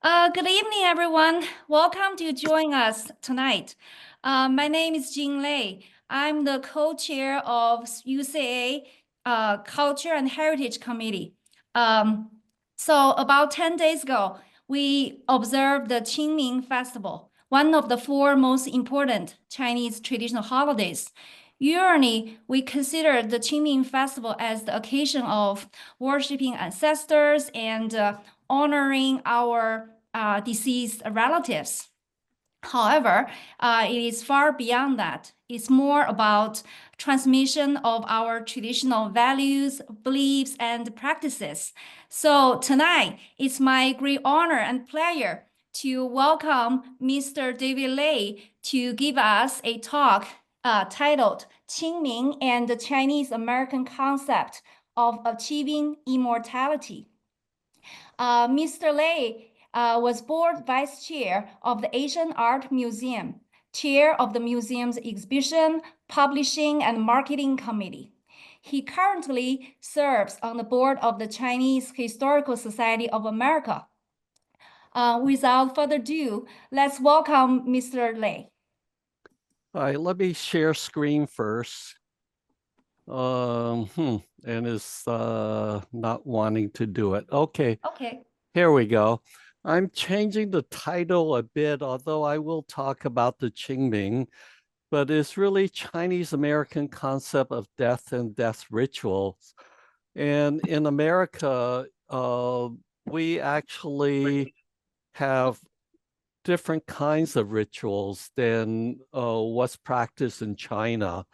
Good evening, everyone. Welcome to join us tonight. My name is Jing Lei. I'm the co-chair of UCA Culture and Heritage Committee. So about 10 days ago, we observed the Qingming Festival, one of the four most important Chinese traditional holidays. Usually, we consider the Qingming Festival as the occasion of worshiping ancestors and honoring our deceased relatives. However, it is far beyond that. It's more about transmission of our traditional values, beliefs, and practices. So tonight, it's my great honor and pleasure to welcome Mr. David Lei to give us a talk titled Qingming and the Chinese American Concept of Achieving Immortality. Mr. Lei was board vice chair of the Asian Art Museum, chair of the museum's exhibition, publishing, and marketing committee. He currently serves on the board of the Chinese Historical Society of America. Without further ado, let's welcome Mr. Lei. All right, let me share screen first. And it's not wanting to do it. Okay. Okay. Here we go. I'm changing the title a bit, although I will talk about the Qingming, but it's really Chinese American concept of death and death rituals. And in America, we actually have different kinds of rituals than what's practiced in China.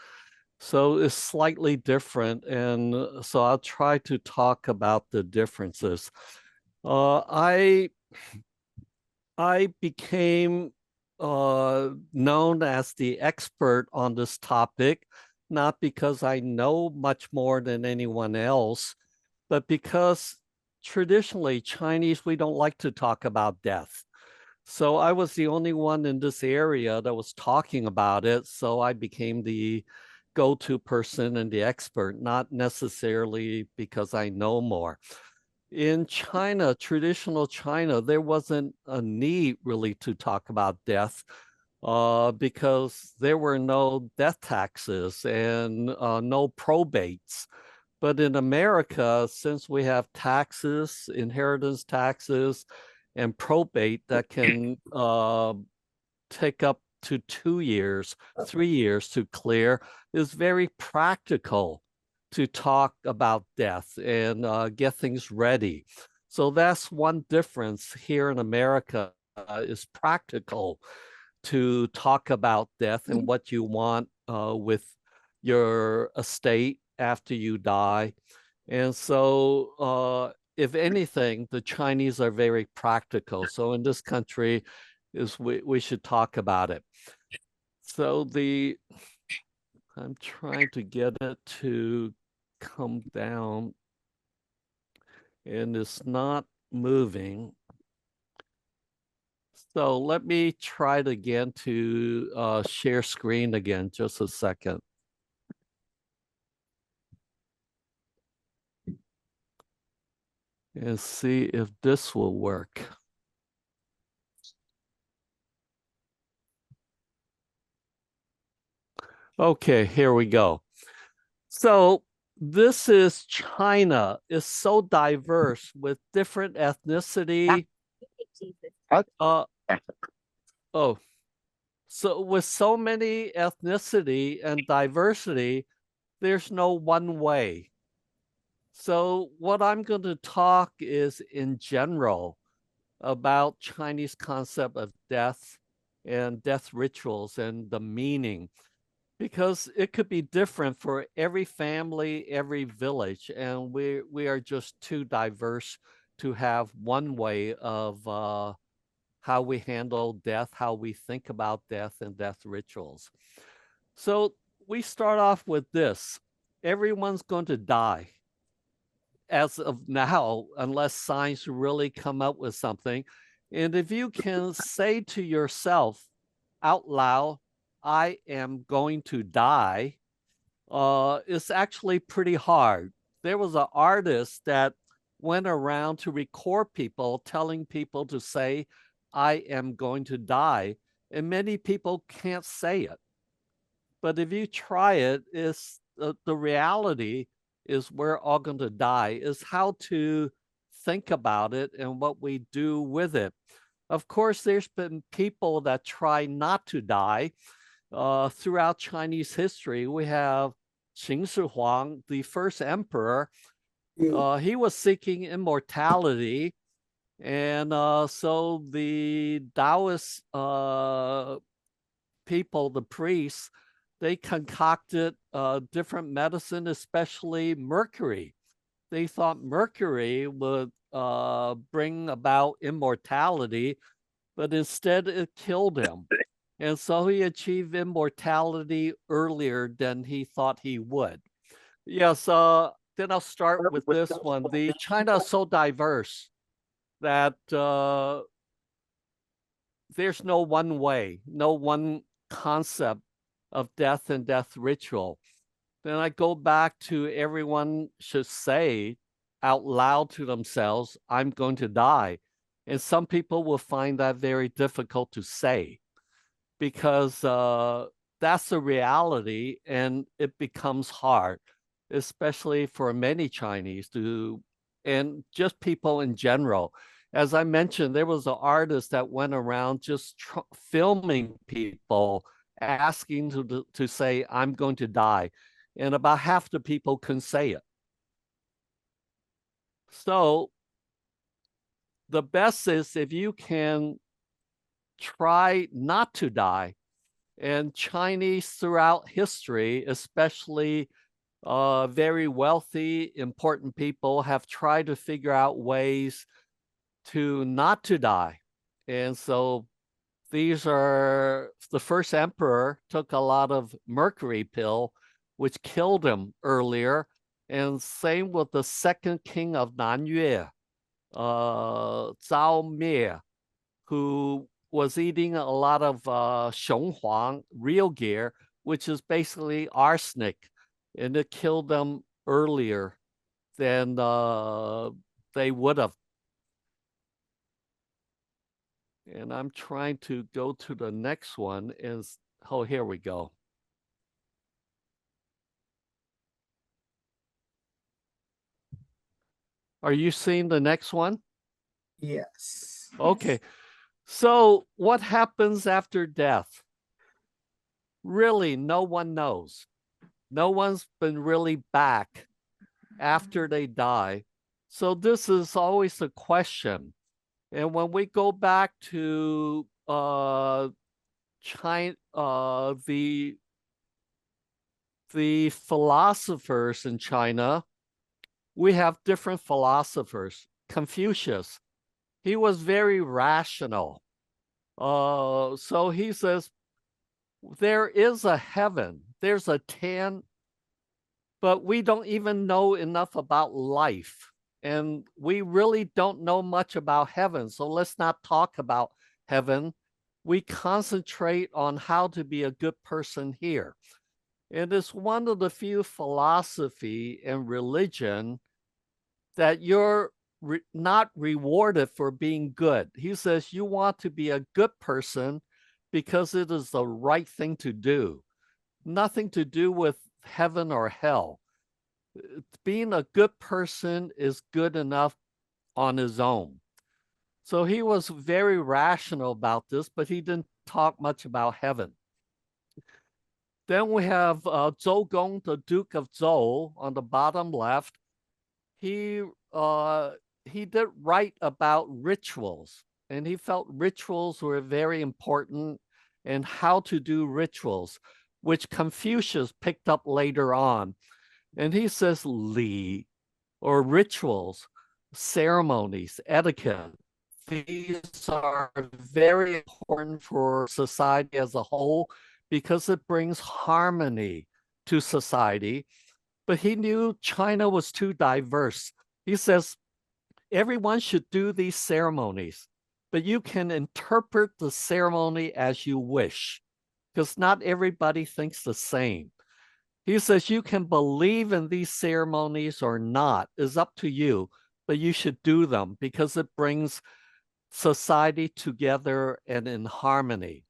So it's slightly different. And so I'll try to talk about the differences. I became known as the expert on this topic, not because I know much more than anyone else, but because traditionally Chinese, we don't like to talk about death. So I was the only one in this area that was talking about it. So I became the go-to person and the expert, not necessarily because I know more. In China, traditional China, there wasn't a need really to talk about death because there were no death taxes and no probates. But in America, since we have taxes, inheritance taxes, and probate that can take up to 2 years, 3 years to clear, is very practical to talk about death and get things ready. So that's one difference here in America is practical to talk about death and what you want with your estate after you die. And so if anything, the Chinese are very practical. So in this country, we should talk about it. So I'm trying to get it to come down and it's not moving. So let me try it again to share screen again, just a second. And see if this will work. Okay, here we go. So this is China. It's so diverse with different ethnicity. So with so many ethnicity and diversity, there's no one way. So what I'm going to talk is in general about Chinese concept of death and death rituals and the meaning, because it could be different for every family, every village, and we are just too diverse to have one way of how we handle death, how we think about death and death rituals. So we start off with this. Everyone's going to die. As of now, unless science really come up with something. And if you can say to yourself out loud, I am going to die, it's actually pretty hard. There was an artist that went around to record people, telling people to say, I am going to die. And many people can't say it. But if you try it, it's, the reality is we're all going to die, is how to think about it and what we do with it. Of course, there's been people that try not to die. Throughout Chinese history, we have Qin Shi Huang, the first emperor. He was seeking immortality. And so the Taoist people, the priests, they concocted different medicine, especially mercury. They thought mercury would bring about immortality, but instead it killed him. And so he achieved immortality earlier than he thought he would. Yes, then I'll start with this one. The China is so diverse that there's no one way, no one concept of death and death ritual. Then I go back to everyone should say out loud to themselves, I'm going to die. And some people will find that very difficult to say because that's the reality and it becomes hard, especially for many Chinese and just people in general. As I mentioned, there was an artist that went around just filming people, asking to say, I'm going to die. And about half the people couldn't say it. So the best is if you can try not to die. And Chinese throughout history, especially very wealthy, important people, have tried to figure out ways to not to die. And so these are, the first emperor took a lot of mercury pill, which killed him earlier. And same with the second king of Nanyue, Zhao Mi, who was eating a lot of Xionghuang, real gear, which is basically arsenic. And it killed them earlier than they would have. And I'm trying to go to the next one. Oh, here we go. Are you seeing the next one? Yes. Okay. So what happens after death? Really, no one knows. No one's been really back after they die. So this is always a question. And when we go back to China, the philosophers in China, we have different philosophers. Confucius, he was very rational. So he says, there is a heaven, there's a 10, but we don't even know enough about life. And we really don't know much about heaven. So let's not talk about heaven. We concentrate on how to be a good person here. And it's one of the few philosophy and religion that you're not rewarded for being good. He says you want to be a good person because it is the right thing to do. Nothing to do with heaven or hell. Being a good person is good enough on his own. So he was very rational about this, but he didn't talk much about heaven. Then we have Zhou Gong, the Duke of Zhou, on the bottom left. He did write about rituals, and he felt rituals were very important and how to do rituals, which Confucius picked up later on. And he says li, or rituals, ceremonies, etiquette. These are very important for society as a whole because it brings harmony to society. But he knew China was too diverse. He says, everyone should do these ceremonies, but you can interpret the ceremony as you wish, because not everybody thinks the same. He says you can believe in these ceremonies or not, is up to you, but you should do them because it brings society together and in harmony.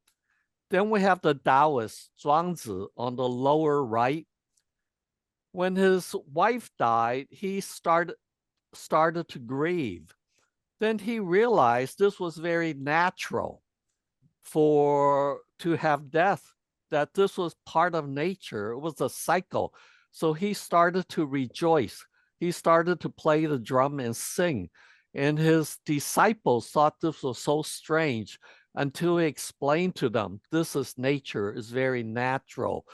Then we have the Taoist Zhuangzi on the lower right. When his wife died, he started to grieve. Then he realized this was very natural to have death, that this was part of nature. It was a cycle. So he started to rejoice. He started to play the drum and sing. And his disciples thought this was so strange until he explained to them, this is nature, is very natural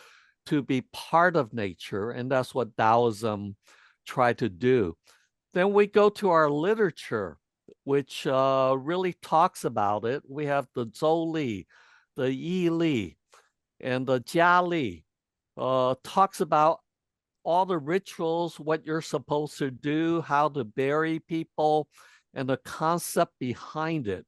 to be part of nature. And that's what Taoism tried to do. Then we go to our literature, which really talks about it. We have the Zhou Li, the Yi Li, and the Jia Li, talks about all the rituals, what you're supposed to do, how to bury people, and the concept behind it.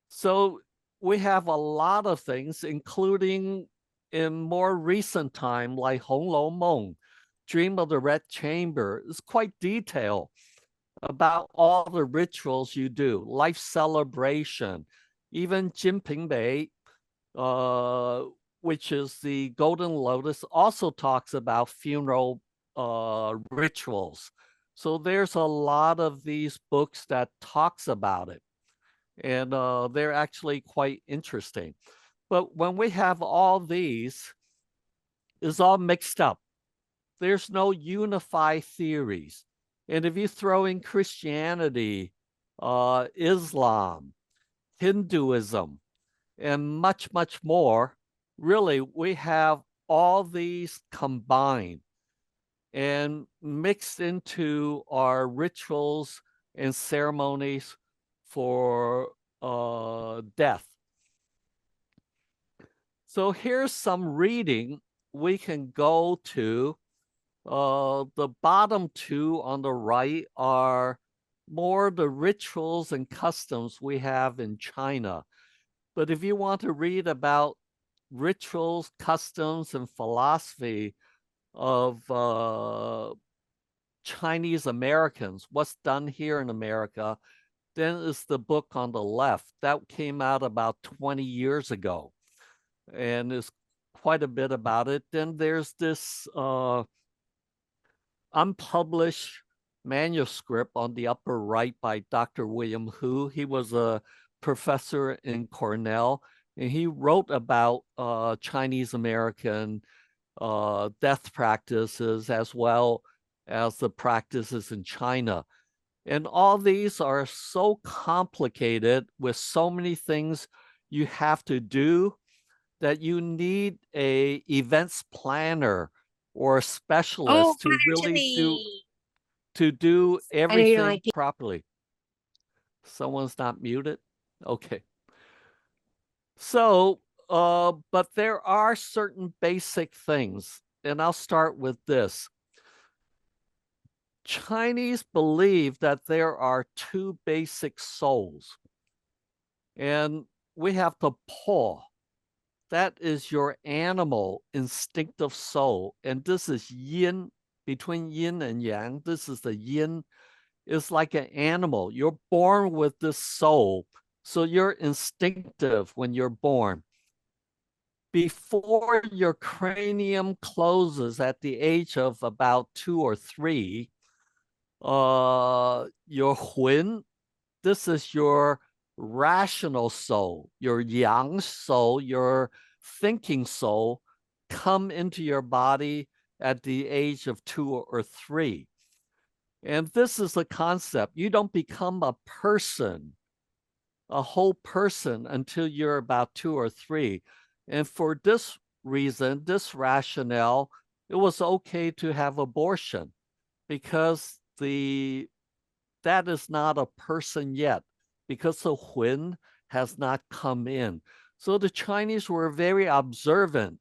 So we have a lot of things, including in more recent time, like Hong Lou Meng, Dream of the Red Chamber. It's quite detailed about all the rituals you do, life celebration, even Jinping Bei, which is the Golden Lotus, also talks about funeral rituals. So there's a lot of these books that talks about it, and they're actually quite interesting. But when we have all these, it's all mixed up. There's no unified theories. And if you throw in Christianity, Islam, Hinduism, and much, much more, really, we have all these combined and mixed into our rituals and ceremonies for death. So here's some reading we can go to. The bottom two on the right are more the rituals and customs we have in China. But if you want to read about rituals, customs, and philosophy of Chinese Americans, what's done here in America, then it's the book on the left. That came out about 20 years ago, and there's quite a bit about it. Then there's this unpublished manuscript on the upper right by Dr. William Hu. He was a professor in Cornell, and he wrote about Chinese American death practices as well as the practices in China. And all these are so complicated with so many things you have to do that you need a events planner or a specialist to really do everything properly. Someone's not muted? Okay. So, but there are certain basic things, and I'll start with this. Chinese believe that there are two basic souls, and we have the Po. That is your animal instinctive soul, and this is yin, between yin and yang. This is the yin. It's like an animal. You're born with this soul, so you're instinctive when you're born. Before your cranium closes at the age of about 2 or 3, your Huin, this is your rational soul, your yang soul, your thinking soul, come into your body at the age of 2 or 3. And this is the concept. You don't become a person, a whole person, until you're about 2 or 3. And for this reason, this rationale, it was okay to have abortion because that is not a person yet, because the Huin has not come in. So the Chinese were very observant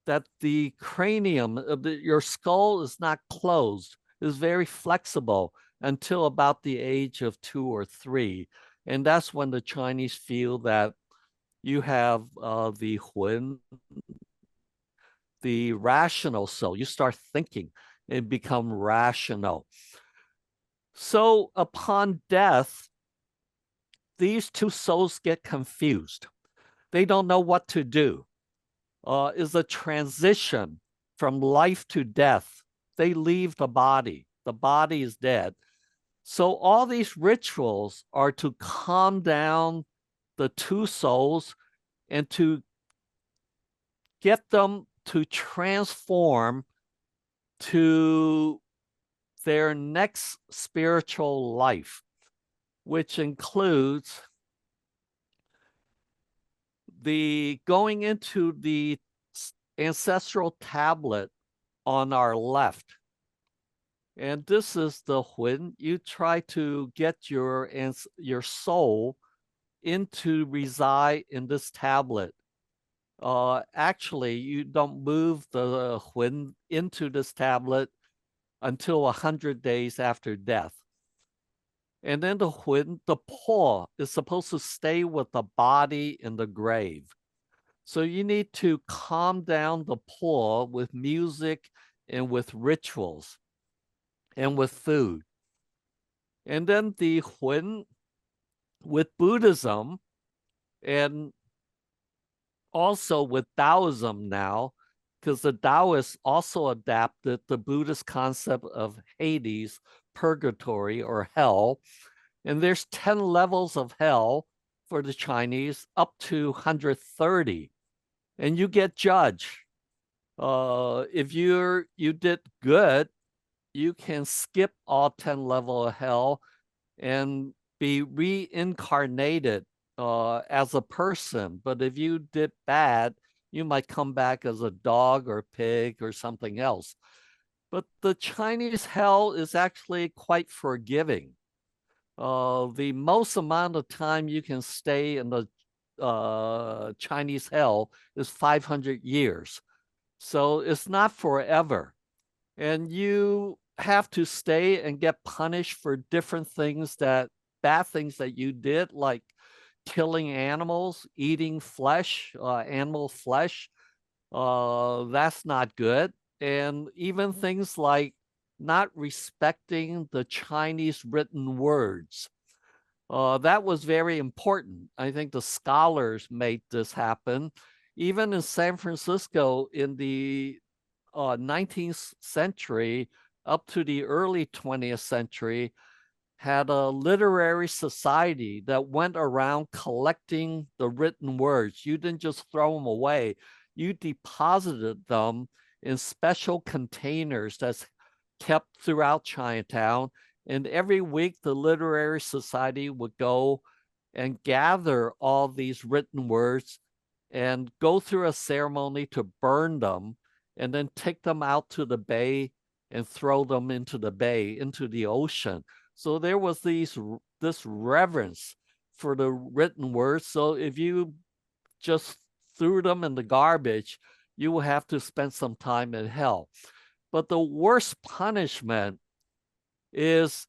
that the cranium, your skull is not closed, is very flexible until about the age of 2 or 3. And that's when the Chinese feel that you have the Huin, the rational soul. You start thinking and become rational. So upon death, these two souls get confused. They don't know what to do. Is a transition from life to death. They leave the body. The body is dead. So all these rituals are to calm down the two souls and to get them to transform to their next spiritual life, which includes the going into the ancestral tablet on our left. And this is the Hun. You try to get your soul into reside in this tablet. Actually, you don't move the Hun into this tablet until 100 days after death. And then the Hun, the Po, is supposed to stay with the body in the grave. So you need to calm down the Po with music and with rituals and with food. And then the Hun, with Buddhism and also with Taoism now, because the Taoists also adapted the Buddhist concept of Hades, purgatory or hell. And there's 10 levels of hell for the Chinese, up to 130. And you get judged. If you did good, you can skip all 10 levels of hell and be reincarnated as a person. But if you did bad, you might come back as a dog or pig or something else. But the Chinese hell is actually quite forgiving. The most amount of time you can stay in the Chinese hell is 500 years. So it's not forever. And you have to stay and get punished for different things bad things that you did, like killing animals, eating flesh, animal flesh. That's not good. And even things like not respecting the Chinese written words. That was very important. I think the scholars made this happen. Even in San Francisco in the 19th century up to the early 20th century, had a literary society that went around collecting the written words. You didn't just throw them away. You deposited them in special containers that's kept throughout Chinatown. And every week, the literary society would go and gather all these written words and go through a ceremony to burn them and then take them out to the bay and throw them into the bay, into the ocean. So there was this reverence for the written words. So if you just threw them in the garbage, you will have to spend some time in hell. But the worst punishment is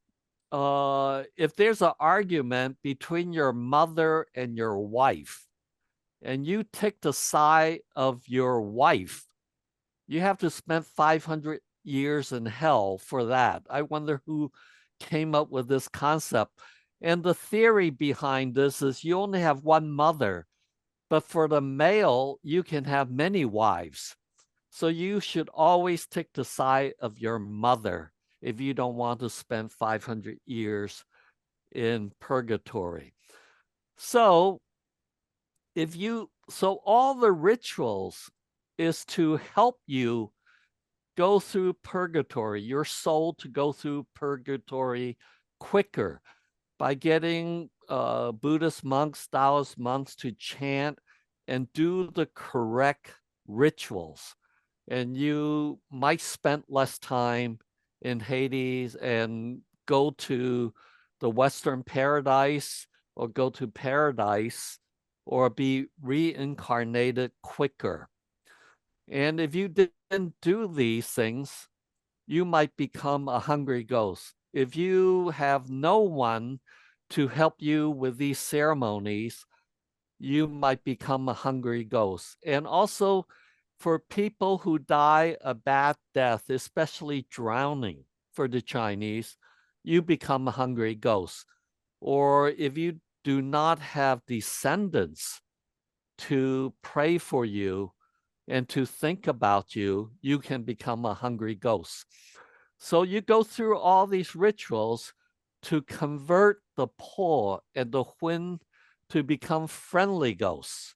if there's an argument between your mother and your wife, and you take the side of your wife, you have to spend 500 years in hell for that. I wonder who came up with this concept. And the theory behind this is you only have one mother, but for the male, you can have many wives. So you should always take the side of your mother if you don't want to spend 500 years in purgatory. So all the rituals is to help you go through purgatory, your soul to go through purgatory quicker by getting Buddhist monks, Taoist monks to chant and do the correct rituals. And you might spend less time in Hades and go to the Western paradise or go to paradise or be reincarnated quicker. And if you didn't do these things, you might become a hungry ghost. If you have no one to help you with these ceremonies, you might become a hungry ghost. And also for people who die a bad death, especially drowning for the Chinese, you become a hungry ghost. Or if you do not have descendants to pray for you and to think about you, you can become a hungry ghost. So you go through all these rituals to convert the po and the huin to become friendly ghosts,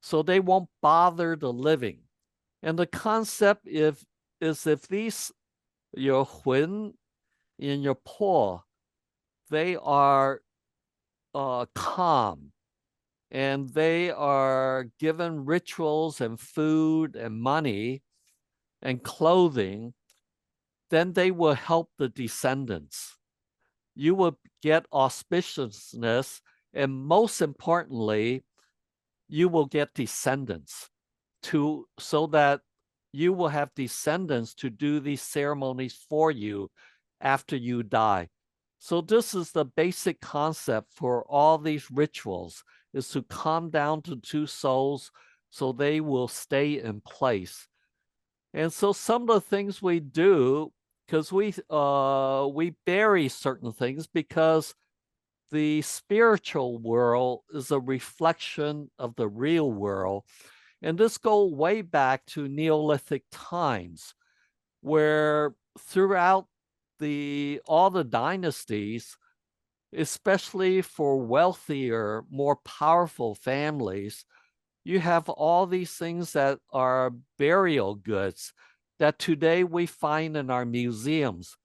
so they won't bother the living. And the concept is if these, your huin and your po, they are calm, and they are given rituals and food and money and clothing, then they will help the descendants. You will get auspiciousness, and most importantly, you will get descendants so that you will have descendants to do these ceremonies for you after you die. So this is the basic concept for all these rituals, is to calm down to two souls so they will stay in place. And so some of the things we do, because we bury certain things because the spiritual world is a reflection of the real world. And this goes way back to Neolithic times, where throughout all the dynasties, especially for wealthier, more powerful families, you have all these things that are burial goods that today we find in our museums.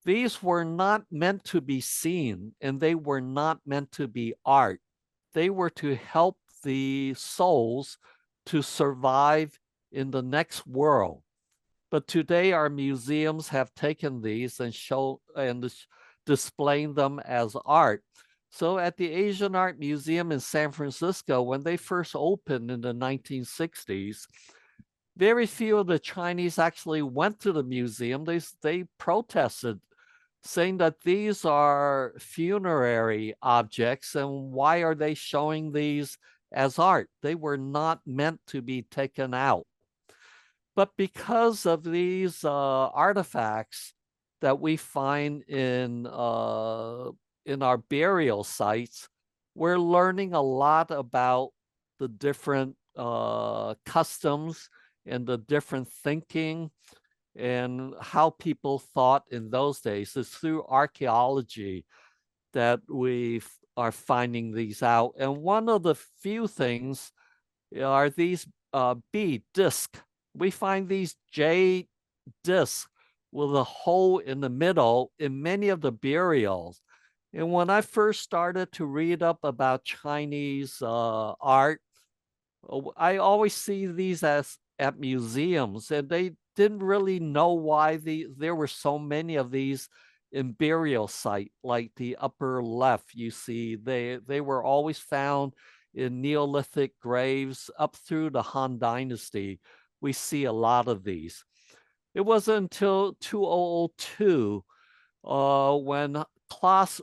These were not meant to be seen, and they were not meant to be art. They were to help the souls to survive in the next world. But today our museums have taken these and displaying them as art. So at the Asian Art Museum in San Francisco, when they first opened in the 1960s, very few of the Chinese actually went to the museum. They protested, saying that these are funerary objects, and why are they showing these as art? They were not meant to be taken out. But because of these artifacts that we find in our burial sites, we're learning a lot about the different customs and the different thinking and how people thought in those days. It's through archaeology that we are finding these out. And one of the few things are these bead discs. We find these jade discs with a hole in the middle in many of the burials. And when I first started to read up about Chinese art, I always see these at museums, and they didn't really know why there were so many of these in burial site. Like the upper left, you see they were always found in Neolithic graves up through the Han Dynasty. We see a lot of these. It wasn't until 2002 when Klaus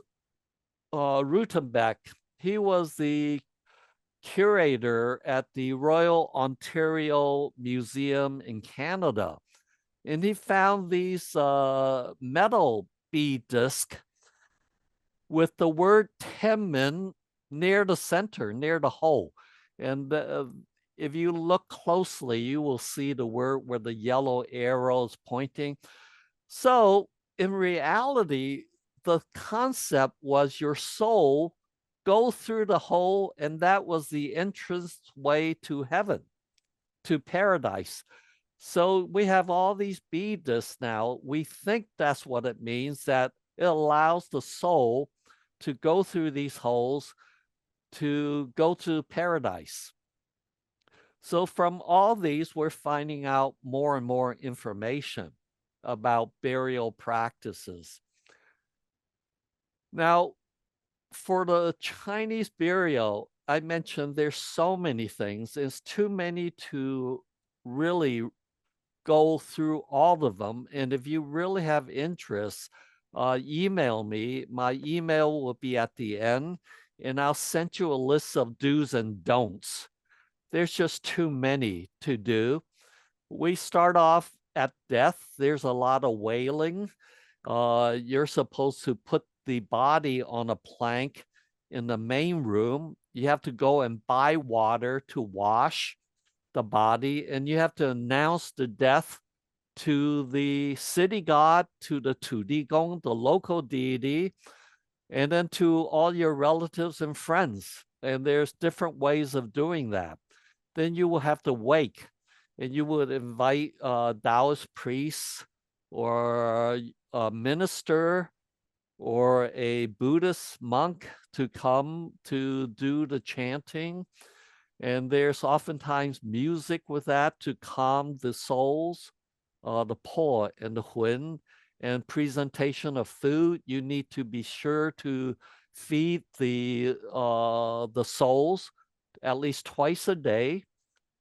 Rutenbeck, he was the curator at the Royal Ontario Museum in Canada, and he found these metal bead discs with the word Temin near the center, near the hole. And if you look closely, you will see the word where the yellow arrow is pointing. So in reality, the concept was your soul go through the hole, and that was the entrance way to heaven, to paradise. So we have all these bead discs now. We think that's what it means, that it allows the soul to go through these holes to go to paradise. So from all these, we're finding out more and more information about burial practices. Now, for the Chinese burial, I mentioned there's so many things. It's too many to really go through all of them. And if you really have interest, email me. My email will be at the end, and I'll send you a list of do's and don'ts. There's just too many to do. We start off at death. There's a lot of wailing. You're supposed to put the body on a plank in the main room. You have to go and buy water to wash the body, and you have to announce the death to the city god, to the Tudigong, the local deity, and then to all your relatives and friends. And there's different ways of doing that. Then you will have to wake, and you would invite Taoist priests or a minister or a Buddhist monk to come to do the chanting. And there's oftentimes music with that to calm the souls, the po and the huan, and presentation of food. You need to be sure to feed the souls at least twice a day,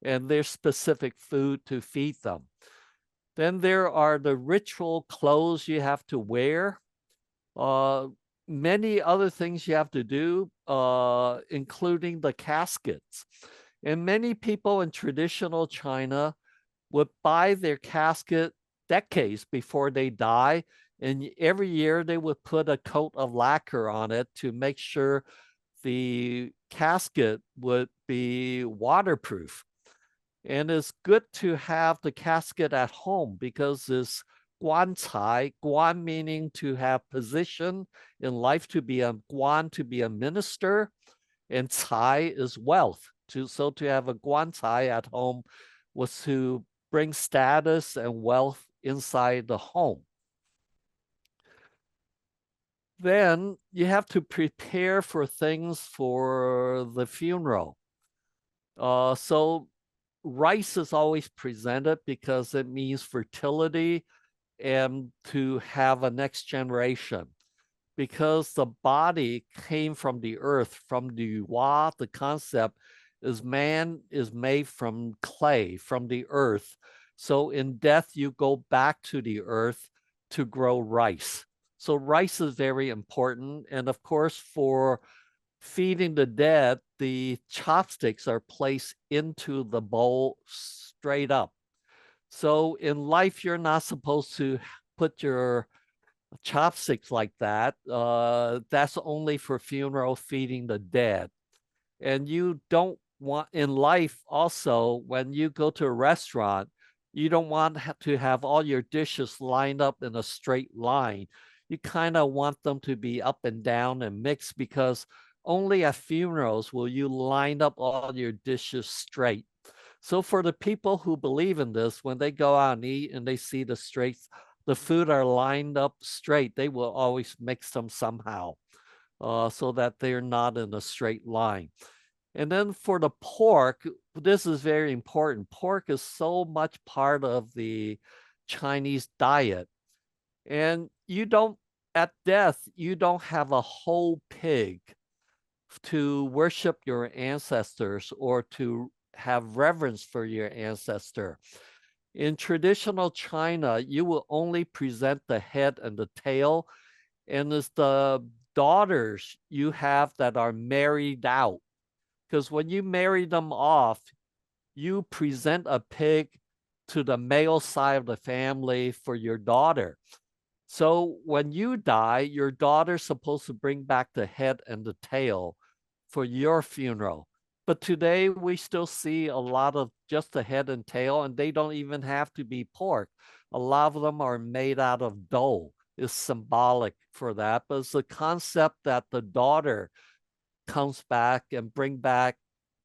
and there's specific food to feed them. Then there are the ritual clothes you have to wear. Many other things you have to do, including the caskets. And many people in traditional China would buy their casket decades before they die. And every year they would put a coat of lacquer on it to make sure the casket would be waterproof. And it's good to have the casket at home because it's guan cai, guan meaning to have position in life, to be a guan, to be a minister, and cai is wealth. So to have a guan cai at home was to bring status and wealth inside the home. Then you have to prepare for things for the funeral. So rice is always presented because it means fertility and to have a next generation. Because the body came from the earth, from the Hua, the concept is man is made from clay, from the earth. So in death, you go back to the earth to grow rice. So rice is very important. And of course, for feeding the dead, the chopsticks are placed into the bowl straight up. So in life, you're not supposed to put your chopsticks like that. That's only for funeral feeding the dead. And you don't want, in life also, when you go to a restaurant, you don't want to have all your dishes lined up in a straight line. You kind of want them to be up and down and mixed, because only at funerals will you line up all your dishes straight. So for the people who believe in this, when they go out and eat and they see the food are lined up straight, they will always mix them somehow so that they're not in a straight line. And then for the pork, this is very important. Pork is so much part of the Chinese diet. And you don't, at death, you don't have a whole pig to worship your ancestors or to have reverence for your ancestor. In traditional China, you will only present the head and the tail, and it's the daughters you have that are married out. Because when you marry them off, you present a pig to the male side of the family for your daughter. So when you die, your daughter's supposed to bring back the head and the tail for your funeral. But today we still see a lot of just the head and tail, and they don't even have to be pork. A lot of them are made out of dough. It's symbolic for that, but it's the concept that the daughter comes back and bring back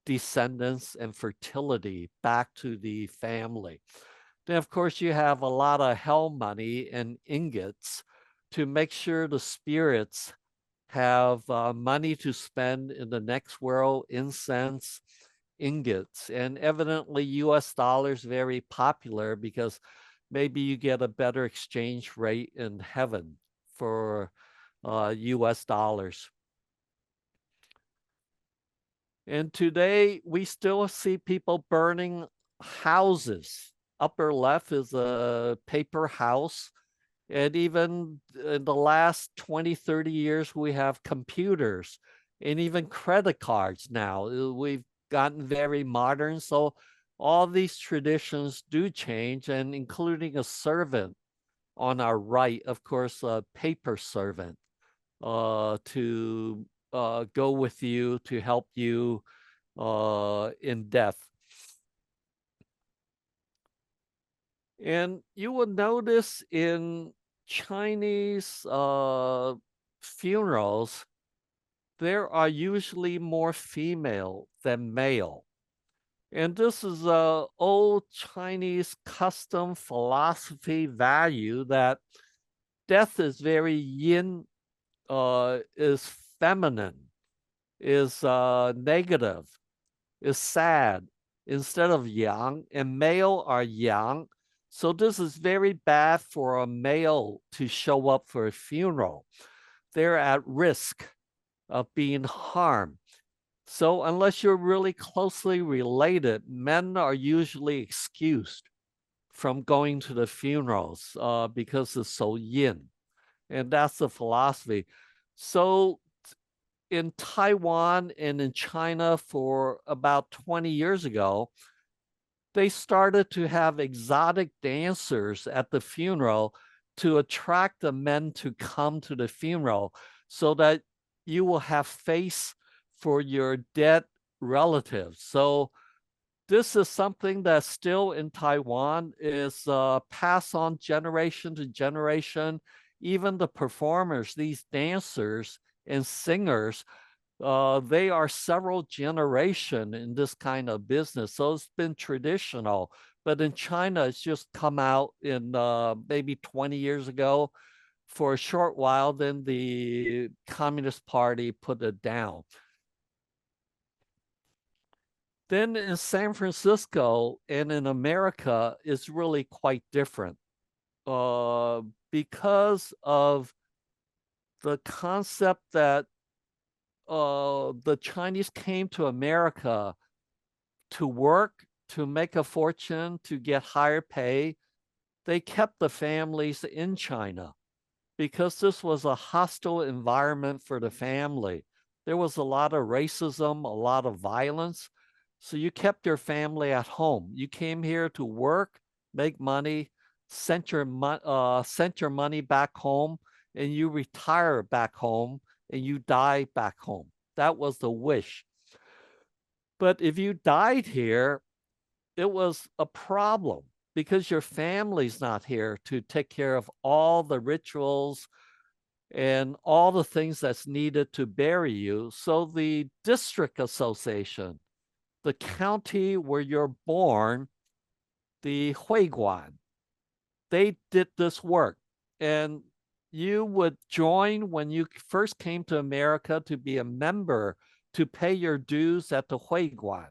descendants and fertility back to the family. Then of course you have a lot of hell money and ingots to make sure the spirits have money to spend in the next world, incense, ingots. And evidently US dollars very popular because maybe you get a better exchange rate in heaven for US dollars. And today we still see people burning houses. Upper left is a paper house. And even in the last 20, 30 years, we have computers and even credit cards now. We've gotten very modern. So all these traditions do change, and including a servant On our right, of course, a paper servant to go with you, to help you in death. And you will notice in Chinese funerals, there are usually more female than male. And this is an old Chinese custom philosophy value that death is very yin, is feminine, is negative, is sad, instead of yang, and male are yang. So this is very bad for a male to show up for a funeral. They're at risk of being harmed. So unless you're really closely related, men are usually excused from going to the funerals because it's so yin. And that's the philosophy. So in Taiwan and in China for about 20 years ago, they started to have exotic dancers at the funeral to attract the men to come to the funeral so that you will have face for your dead relatives. So this is something that's still in Taiwan, is passed on generation to generation. Even the performers, these dancers and singers, they are several generations in this kind of business. So it's been traditional. But in China, it's just come out in maybe 20 years ago for a short while. Then the Communist Party put it down. Then in San Francisco and in America, it's really quite different because of the concept that the Chinese came to America to work, to make a fortune, to get higher pay. They kept the families in China because this was a hostile environment for the family. There was a lot of racism, a lot of violence. So you kept your family at home. You came here to work, make money, sent your money back home, and you retire back home, and you die back home. That was the wish. But if you died here, it was a problem because your family's not here to take care of all the rituals and all the things that's needed to bury you. So the district association, the county where you're born, the Huiguan, they did this work. And you would join when you first came to America to be a member, to pay your dues at the Huiguan.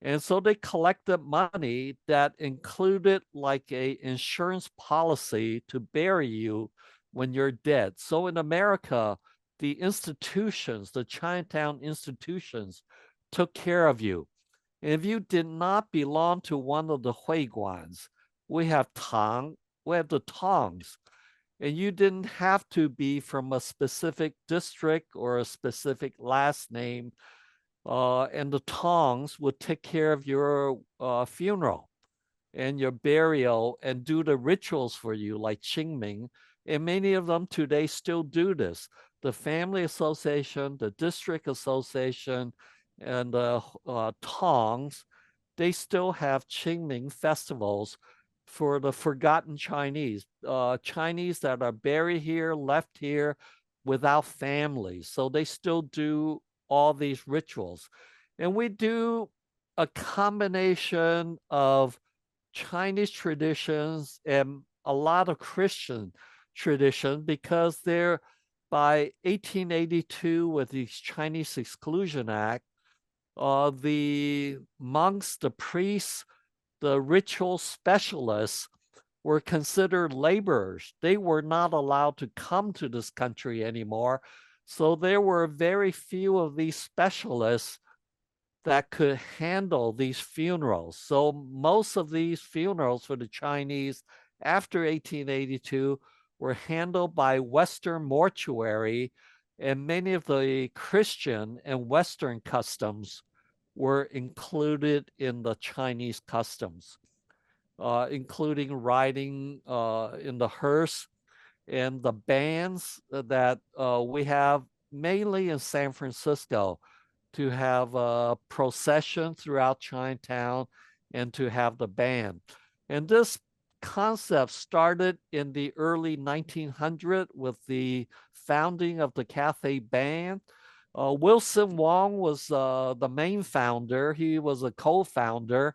And so they collected money that included like a insurance policy to bury you when you're dead. So in America, the institutions, the Chinatown institutions, took care of you. And if you did not belong to one of the Huiguans, we have Tang, we have the Tongs, and you didn't have to be from a specific district or a specific last name, and the Tongs would take care of your funeral and your burial and do the rituals for you, like Qingming. And many of them today still do this. The family association, the district association, and the Tongs, they still have Qingming festivals for the forgotten Chinese, Chinese that are buried here, left here without families. So they still do all these rituals. And we do a combination of Chinese traditions and a lot of Christian tradition because they're by 1882 with the Chinese Exclusion Act, the monks, the priests, the ritual specialists were considered laborers. They were not allowed to come to this country anymore. So there were very few of these specialists that could handle these funerals. So most of these funerals for the Chinese after 1882 were handled by Western mortuary, and many of the Christian and Western customs were included in the Chinese customs. including riding in the hearse, and the bands that we have mainly in San Francisco to have a procession throughout Chinatown and to have the band. And this concept started in the early 1900s with the founding of the Cathay Band. Wilson Wong was the main founder. He was a co-founder.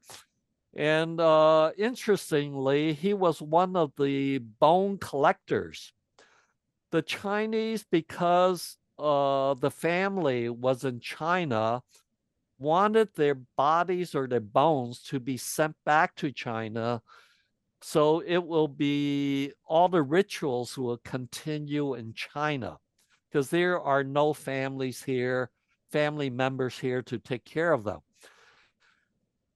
And interestingly, he was one of the bone collectors. The Chinese, because the family was in China, wanted their bodies or their bones to be sent back to China. So it will be, all the rituals will continue in China because there are no families here, family members here to take care of them.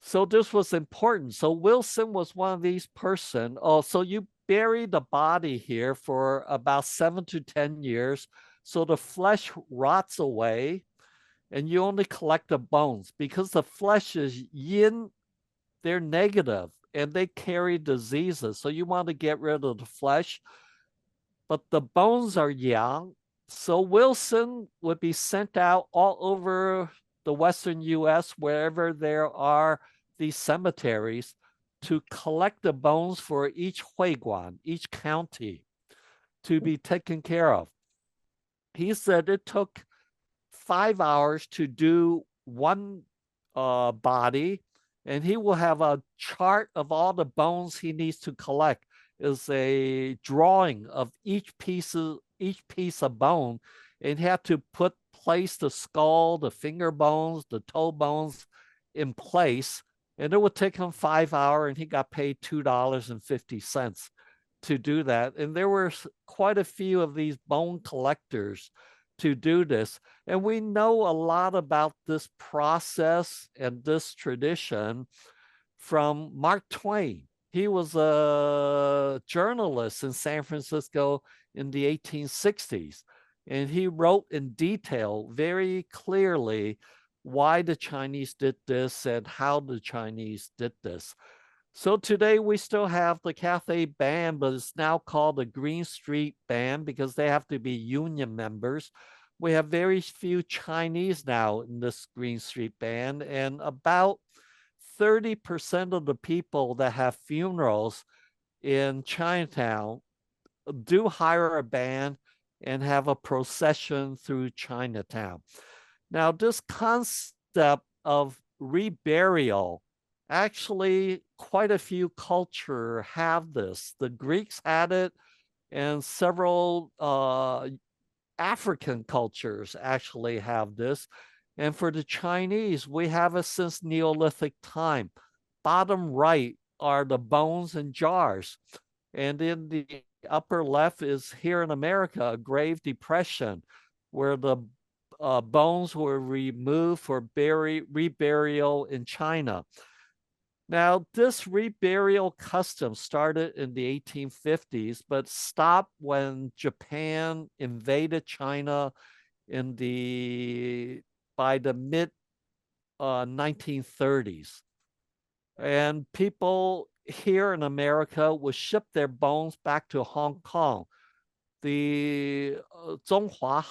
So this was important. So Wilson was one of these person. Oh, so you bury the body here for about 7 to 10 years. So the flesh rots away and you only collect the bones because the flesh is yin, they're negative and they carry diseases. So you want to get rid of the flesh, but the bones are yang. So Wilson would be sent out all over the Western US, wherever there are these cemeteries, to collect the bones for each huiguan, each county, to be taken care of. He said it took 5 hours to do one body, and he will have a chart of all the bones he needs to collect. Is a drawing of each piece of bone, and he had to place the skull, the finger bones, the toe bones in place. And it would take him 5 hours, and he got paid $2.50 to do that. And there were quite a few of these bone collectors to do this. And we know a lot about this process and this tradition from Mark Twain. He was a journalist in San Francisco in the 1860s. And he wrote in detail, very clearly, why the Chinese did this and how the Chinese did this. So today we still have the Cathay Band, but it's now called the Green Street Band because they have to be union members. We have very few Chinese now in this Green Street Band, and about 30% of the people that have funerals in Chinatown do hire a band and have a procession through Chinatown. Now, this concept of reburial, actually quite a few cultures have this. The Greeks had it, and several African cultures actually have this. And for the Chinese, we have it since Neolithic time. Bottom right are the bones in jars. And in the upper left is, here in America, a grave depression where the bones were removed for reburial in China. Now, this reburial custom started in the 1850s, but stopped when Japan invaded China by the mid 1930s. And people here in America would ship their bones back to Hong Kong. The Donghua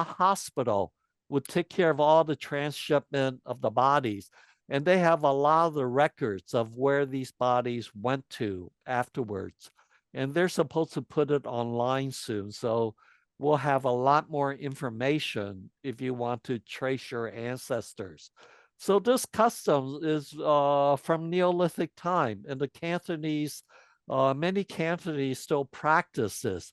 Hospital would take care of all the transshipment of the bodies. And they have a lot of the records of where these bodies went to afterwards. And they're supposed to put it online soon. So we'll have a lot more information if you want to trace your ancestors. So this custom is from Neolithic time, and the Cantonese, many Cantonese still practice this.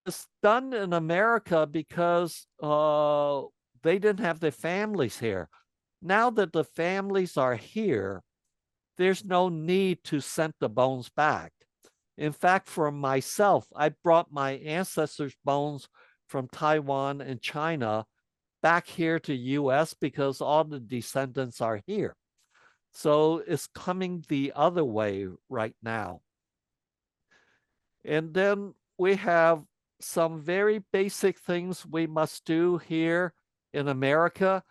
It's done in America because they didn't have their families here. Now that the families are here, there's no need to send the bones back. In fact, for myself, I brought my ancestors' bones from Taiwan and China back here to US because all the descendants are here. So it's coming the other way right now. And then we have some very basic things we must do here in America.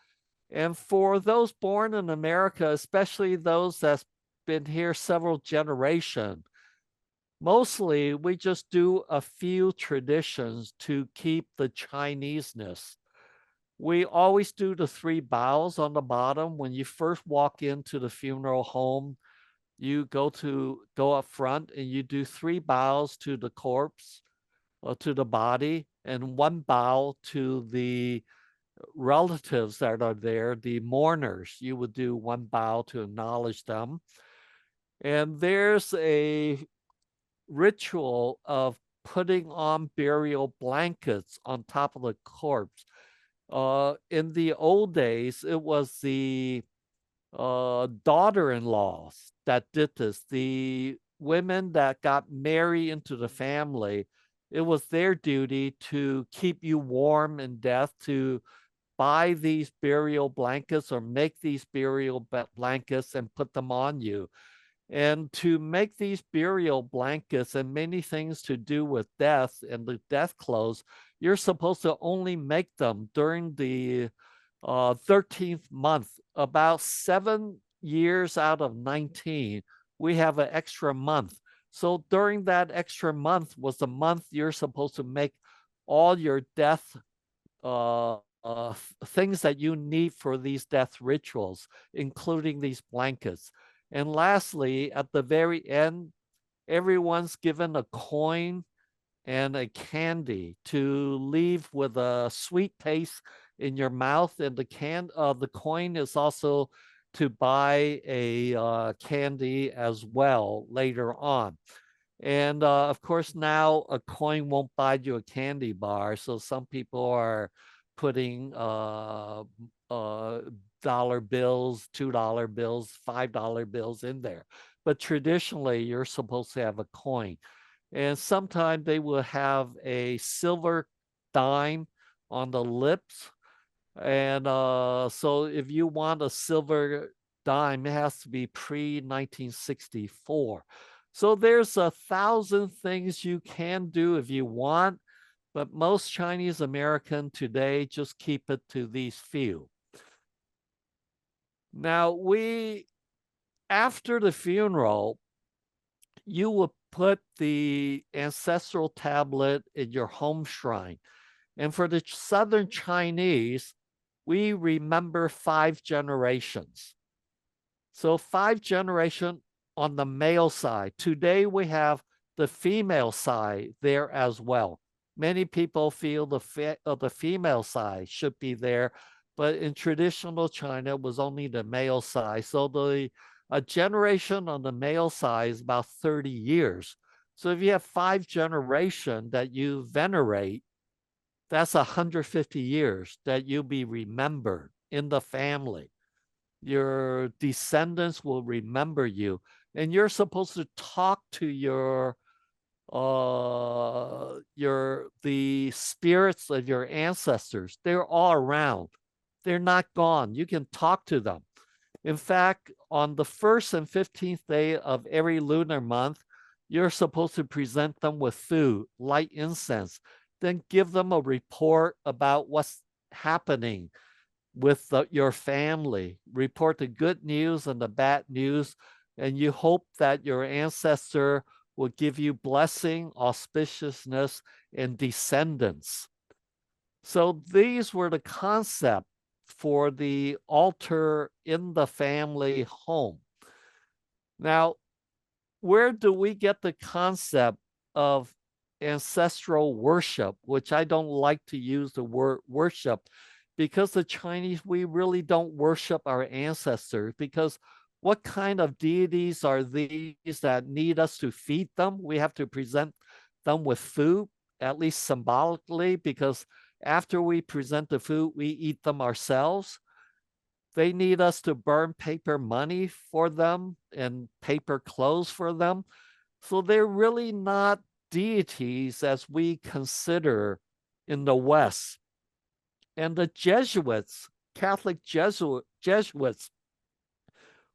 And for those born in America, especially those that's been here several generations. Mostly, we just do a few traditions to keep the Chineseness. We always do the 3 bows on the bottom. When you first walk into the funeral home, you go up front and you do 3 bows to the corpse or to the body, and 1 bow to the relatives that are there, the mourners. You would do 1 bow to acknowledge them. And there's a ritual of putting on burial blankets on top of the corpse. In the old days, it was the daughter-in-laws that did this. The women that got married into the family, it was their duty to keep you warm in death, to buy these burial blankets or make these burial blankets and put them on you. And to make these burial blankets and many things to do with death and the death clothes, you're supposed to only make them during the 13th month. About 7 years out of 19, we have an extra month. So during that extra month was the month you're supposed to make all your death things that you need for these death rituals, including these blankets. And lastly, at the very end, everyone's given a coin and a candy to leave with a sweet taste in your mouth. And the coin is also to buy a candy as well later on. And of course, now a coin won't buy you a candy bar. So some people are putting dollar bills, $2 bills, $5 bills in there. But traditionally, you're supposed to have a coin. And sometimes they will have a silver dime on the lips. And so if you want a silver dime, it has to be pre-1964. So there's 1,000 things you can do if you want, but most Chinese American today just keep it to these few. Now, after the funeral, you will put the ancestral tablet in your home shrine. And for the Southern Chinese, we remember 5 generations. So 5 generations on the male side. Today, we have the female side there as well. Many people feel the female side should be there, but in traditional China, it was only the male side. So a generation on the male side is about 30 years. So if you have 5 generations that you venerate, that's 150 years that you'll be remembered in the family. Your descendants will remember you. And you're supposed to talk to the spirits of your ancestors. They're all around. They're not gone. You can talk to them. In fact, on the 1st and 15th day of every lunar month, you're supposed to present them with food, light incense, then give them a report about what's happening with your family. Report the good news and the bad news, and you hope that your ancestor will give you blessing, auspiciousness, and descendants. So these were the concept for the altar in the family home. Now, where do we get the concept of ancestral worship, which I don't like to use the word worship, because the Chinese, we really don't worship our ancestors, because what kind of deities are these that need us to feed them? We have to present them with food, at least symbolically, because after we present the food, we eat them ourselves. They need us to burn paper money for them and paper clothes for them. So they're really not deities as we consider in the West. And the Jesuits, Catholic Jesuits,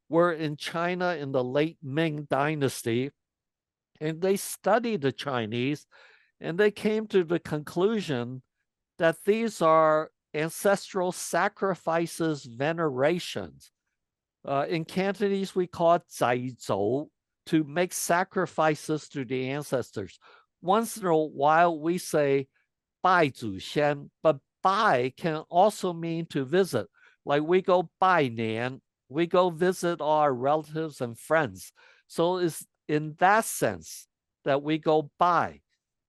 were in China in the late Ming Dynasty, and they studied the Chinese, and they came to the conclusion that these are ancestral sacrifices, venerations. In Cantonese, we call it 宰走, to make sacrifices to the ancestors. Once in a while, we say 拜祖先, but 拜 can also mean to visit. Like we go 拜年, we go visit our relatives and friends. So it's in that sense that we go 拜.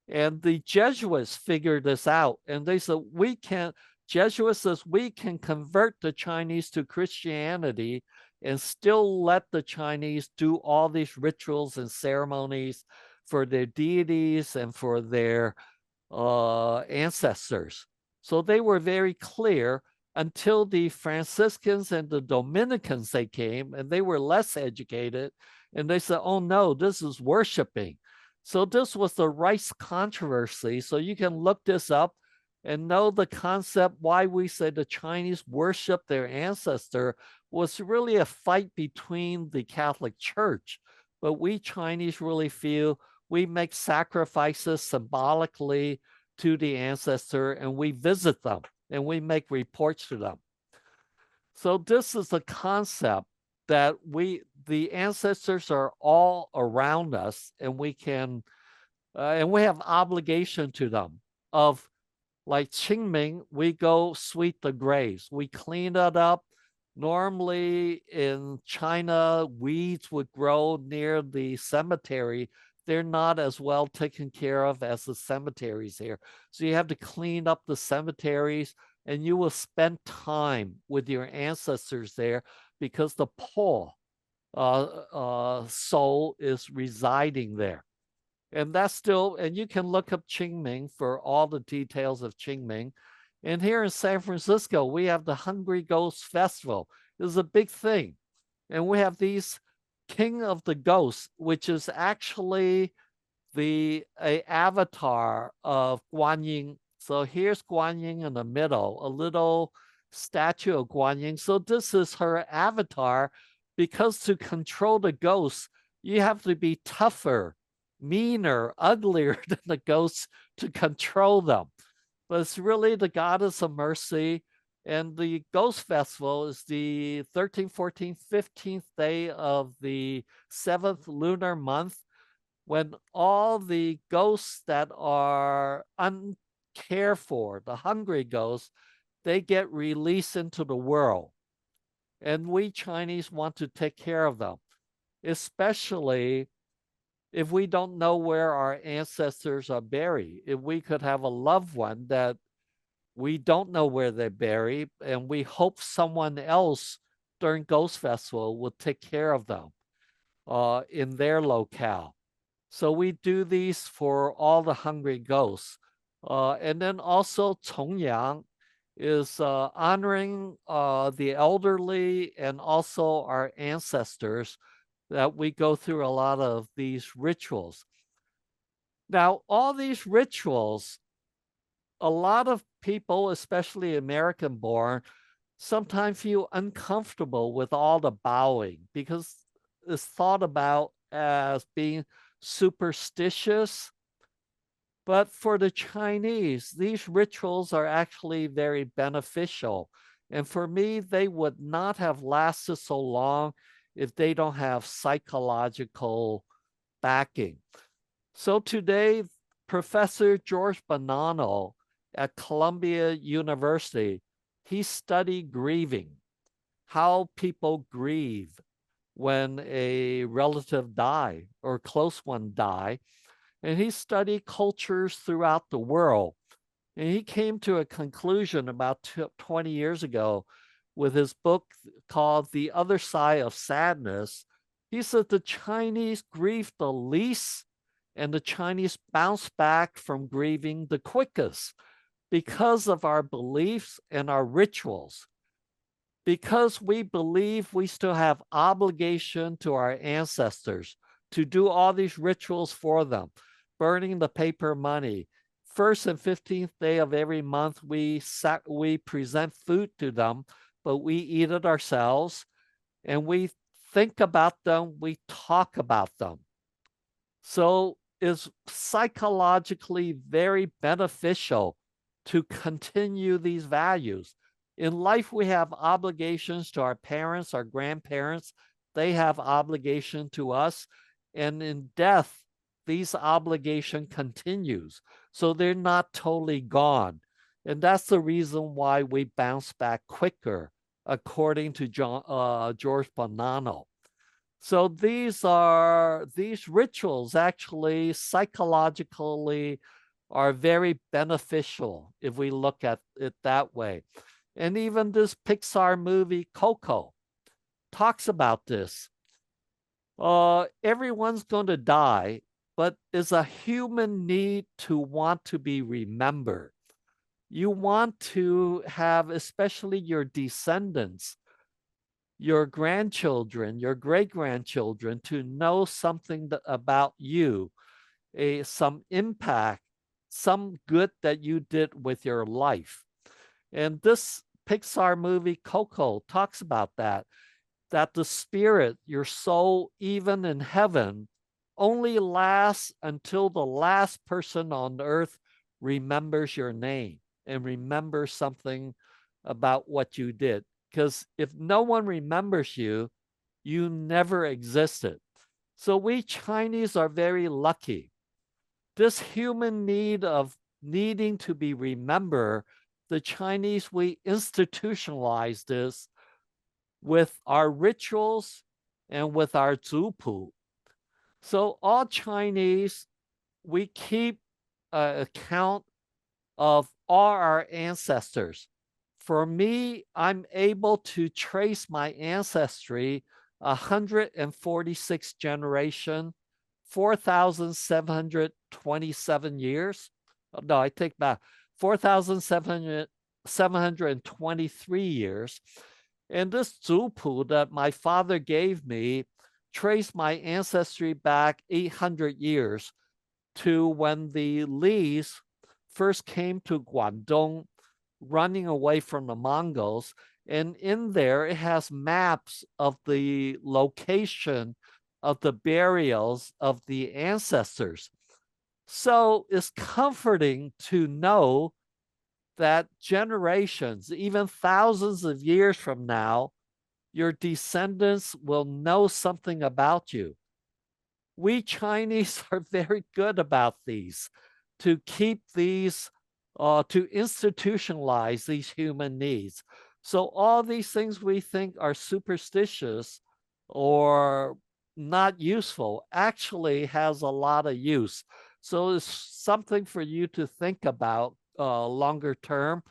And the Jesuits figured this out, and they said, Jesuits says we can convert the Chinese to Christianity and still let the Chinese do all these rituals and ceremonies for their deities and for their ancestors. So they were very clear until the Franciscans and the Dominicans, they came and they were less educated, and they said, oh no, this is worshiping. So this was the rice controversy. So you can look this up and know the concept why we say the Chinese worship their ancestor was really a fight between the Catholic Church. But we Chinese really feel we make sacrifices symbolically to the ancestor, and we visit them and we make reports to them. So this is the concept that the ancestors are all around us, and we can, and we have obligation to them. Of like Qingming, we go sweep the graves, we clean it up. Normally in China, weeds would grow near the cemetery. They're not as well taken care of as the cemeteries here. So you have to clean up the cemeteries, and you will spend time with your ancestors there because the Po soul is residing there. And that's still, and you can look up Qingming for all the details of Qingming. And here in San Francisco, we have the Hungry Ghost Festival. This is a big thing. And we have these King of the Ghosts, which is actually the avatar of Guanyin. So here's Guanyin in the middle, a little statue of Guanyin. So this is her avatar, because to control the ghosts, you have to be tougher, meaner, uglier than the ghosts to control them. But it's really the goddess of mercy. And the Ghost Festival is the 13th, 14th, 15th day of the 7th lunar month, when all the ghosts that are uncared for, the hungry ghosts, they get released into the world. And we Chinese want to take care of them, especially if we don't know where our ancestors are buried. If we could have a loved one that we don't know where they're buried, and we hope someone else during Ghost Festival will take care of them in their locale. So we do these for all the hungry ghosts. And then also Congyang is honoring the elderly and also our ancestors, that we go through a lot of these rituals. Now, all these rituals, a lot of people, especially American born, sometimes feel uncomfortable with all the bowing because it's thought about as being superstitious. But for the Chinese, these rituals are actually very beneficial. And for me, they would not have lasted so long if they don't have psychological backing. So today, Professor George Bonanno at Columbia University, he studied grieving, how people grieve when a relative die or close one die. And he studied cultures throughout the world. And he came to a conclusion about 20 years ago with his book called The Other Side of Sadness. He said the Chinese grieve the least, and the Chinese bounce back from grieving the quickest because of our beliefs and our rituals. Because we believe we still have obligation to our ancestors to do all these rituals for them, burning the paper money. 1st and 15th day of every month, we present food to them, but we eat it ourselves, and we think about them, we talk about them. So it's psychologically very beneficial to continue these values. In life, we have obligations to our parents, our grandparents. They have obligation to us. And in death, these obligation continues. So they're not totally gone. And that's the reason why we bounce back quicker, according to George Bonanno. So these rituals actually psychologically are very beneficial if we look at it that way. And even this Pixar movie, Coco, talks about this. Everyone's going to die, but it's a human need to want to be remembered. You want to have, especially your descendants, your grandchildren, your great-grandchildren, to know something about you, some impact, some good that you did with your life. And this Pixar movie, Coco, talks about that the spirit, your soul, even in heaven, only lasts until the last person on earth remembers your name and remembers something about what you did. Because if no one remembers you, you never existed. So we Chinese are very lucky. This human need of needing to be remembered, the Chinese, we institutionalize this with our rituals and with our zupu. So all Chinese, we keep account of all our ancestors. For me, I'm able to trace my ancestry 146 generation, 4,727 years. No, I take back 4,723 years. And this zupu that my father gave me traced my ancestry back 800 years to when the Lees first came to Guangdong, running away from the Mongols. And in there, it has maps of the location of the burials of the ancestors. So it's comforting to know that generations, even thousands of years from now, your descendants will know something about you. We Chinese are very good about these, to keep these, to institutionalize these human needs. So all these things we think are superstitious or not useful actually has a lot of use. So it's something for you to think about longer term.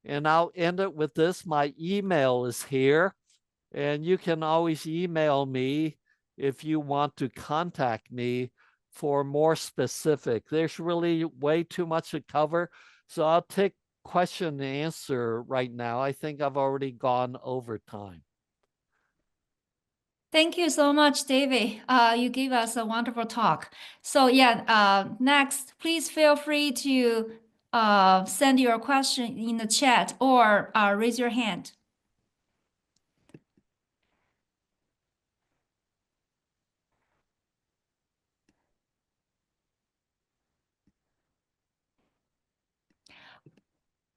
And I'll end it with this. My email is here, and you can always email me if you want to contact me for more specific. There's really way too much to cover. So I'll take question and answer right now. I think I've already gone over time. Thank you so much, David. You gave us a wonderful talk. So yeah, next, please feel free to send your question in the chat or raise your hand.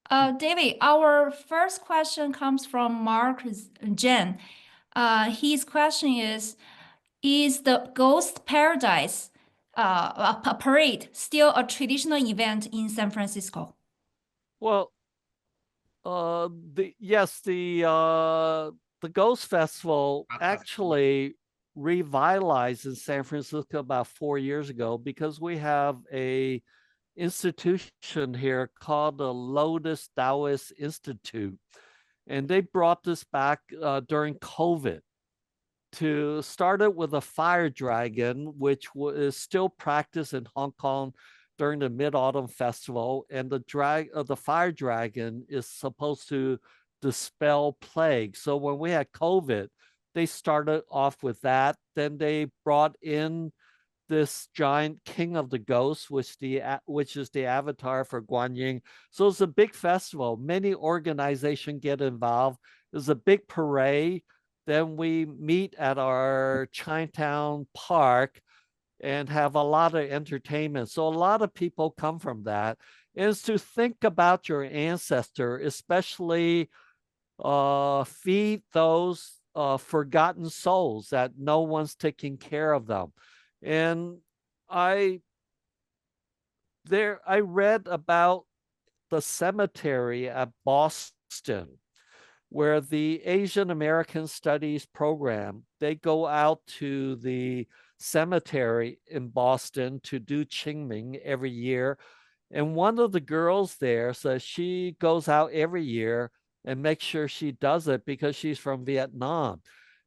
David, our first question comes from Mark Jen. His question is the Ghost Paradise a parade still a traditional event in San Francisco? Well, the Ghost Festival actually revitalized in San Francisco about 4 years ago because we have a institution here called the Lotus Taoist Institute. And they brought this back during COVID to start it with a fire dragon, which is still practiced in Hong Kong during the Mid-Autumn Festival. And the fire dragon is supposed to dispel plague. So when we had COVID, they started off with that. Then they brought in this giant king of the ghosts, which is the avatar for Guanyin. So it's a big festival. Many organizations get involved. There's a big parade. Then we meet at our Chinatown Park and have a lot of entertainment. So a lot of people come from that. And it's to think about your ancestor, especially feed those forgotten souls that no one's taking care of them. And I read about the cemetery at Boston, where the Asian American Studies program, they go out to the cemetery in Boston to do Qingming every year. And one of the girls there says she goes out every year and makes sure she does it because she's from Vietnam.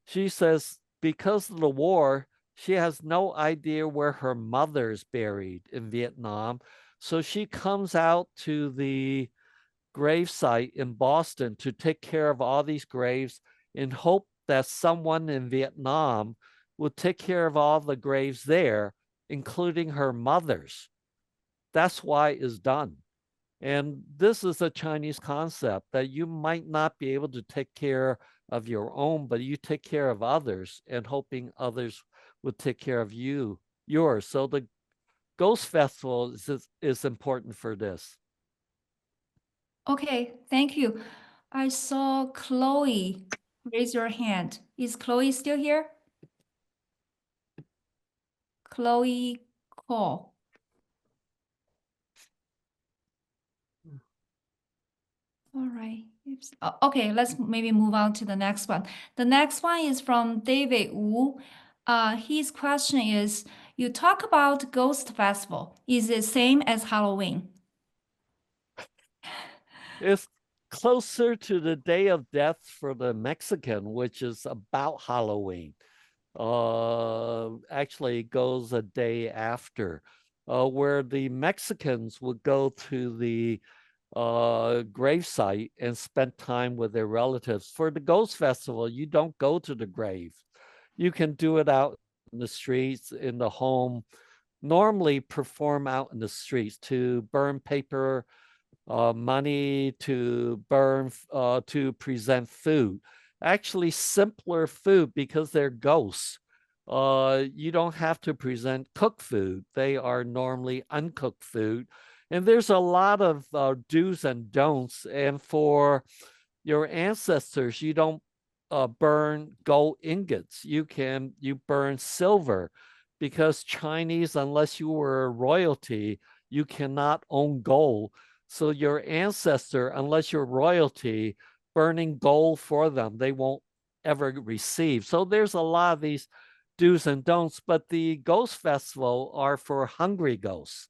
She says because of the war, she has no idea where her mother's buried in Vietnam. So she comes out to the gravesite in Boston to take care of all these graves in hope that someone in Vietnam will take care of all the graves there, including her mother's. That's why it's done. And this is a Chinese concept that you might not be able to take care of your own, but you take care of others and hoping others will take care of yours. So the Ghost Festival is important for this. Okay, thank you. I saw Chloe raise your hand. Is Chloe still here? Chloe Cole. All right. Okay, let's maybe move on to the next one. The next one is from David Wu. His question is, you talk about Ghost Festival. Is it same as Halloween? It's closer to the Day of Death for the Mexican, which is about Halloween. Actually, it goes a day after, where the Mexicans would go to the gravesite and spend time with their relatives. For the Ghost Festival, you don't go to the grave. You can do it out in the streets, in the home, normally perform out in the streets to burn paper, money, to burn, to present food. Actually simpler food because they're ghosts. You don't have to present cooked food. They are normally uncooked food. And there's a lot of do's and don'ts. And for your ancestors, you don't burn gold ingots. You burn silver, because Chinese, unless you were royalty, you cannot own gold. So your ancestor, unless you're royalty, burning gold for them, they won't ever receive. So there's a lot of these do's and don'ts, but the Ghost Festival are for hungry ghosts.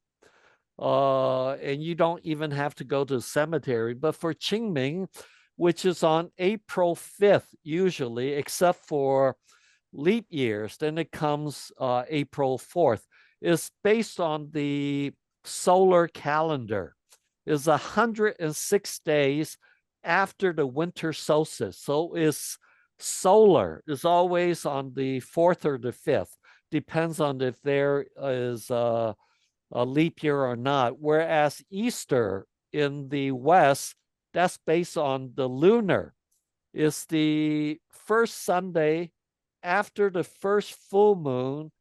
And you don't even have to go to the cemetery. But for Qingming, which is on April 5th, usually, except for leap years, then it comes April 4th, is based on the solar calendar. Is 106 days after the winter solstice. So it's solar, is always on the 4th or the 5th. Depends on if there is a leap year or not. Whereas Easter in the West, that's based on the lunar. It's the first Sunday after the first full moon,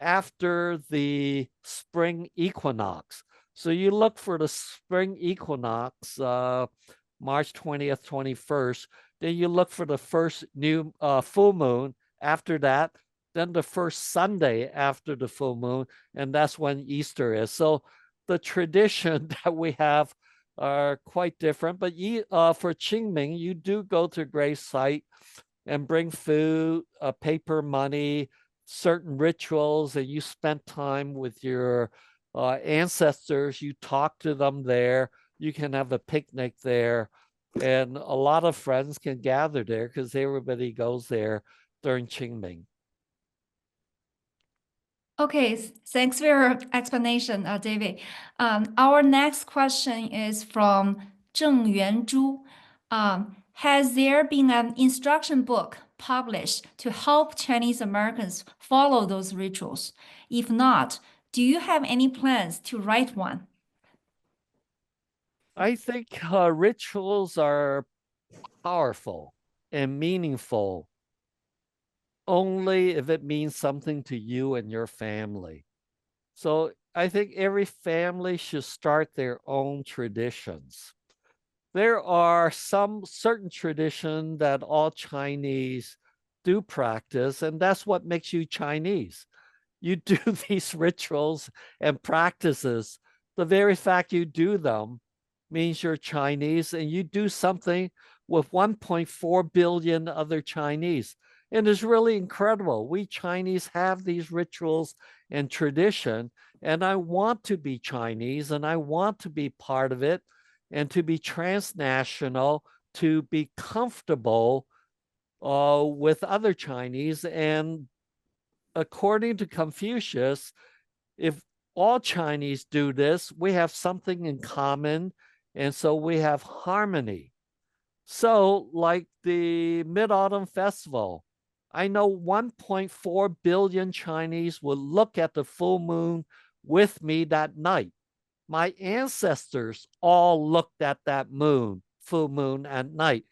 after the spring equinox. So you look for the spring equinox, March 20th, 21st. Then you look for the first new full moon after that. Then the first Sunday after the full moon, and that's when Easter is. So the tradition that we have are quite different. But for Qingming, you do go to grave site and bring food, paper money, certain rituals, and you spend time with your ancestors. You talk to them there. You can have a picnic there. And a lot of friends can gather there because everybody goes there during Qingming. Okay, thanks for your explanation, David. Our next question is from Zheng Yuanzhu. Has there been an instruction book published to help Chinese Americans follow those rituals? If not, do you have any plans to write one? I think rituals are powerful and meaningful only if it means something to you and your family. So I think every family should start their own traditions. there are some certain tradition that all Chinese do practice, and that's what makes you Chinese. You do these rituals and practices. The very fact you do them means you're Chinese, and you do something with 1.4 billion other Chinese. And it's really incredible. We Chinese have these rituals and tradition, and I want to be Chinese, and I want to be part of it, and to be transnational, to be comfortable with other Chinese. And according to Confucius, if all Chinese do this, we have something in common, and so we have harmony. So, like the Mid-Autumn Festival, I know 1.4 billion Chinese will look at the full moon with me that night. My ancestors all looked at that full moon at night.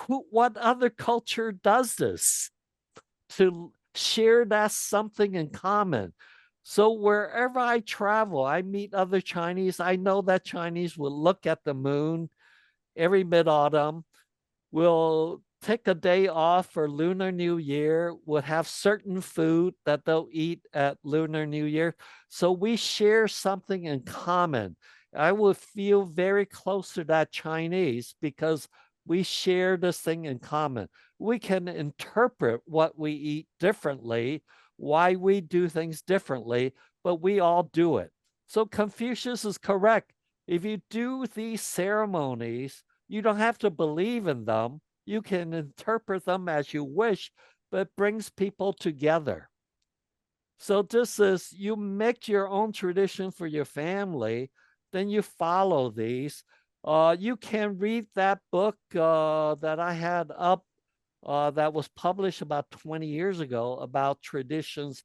What other culture does this? To share that something in common. So wherever I travel, I meet other Chinese. I know that Chinese will look at the moon every mid-autumn, will take a day off for Lunar New Year, would have certain food that they'll eat at Lunar New Year. So we share something in common. I would feel very close to that Chinese because we share this thing in common. We can interpret what we eat differently, why we do things differently, but we all do it. So Confucius is correct. If you do these ceremonies, you don't have to believe in them. You can interpret them as you wish, but it brings people together. So this is, you make your own tradition for your family, then you follow these. You can read that book that I had up that was published about 20 years ago about traditions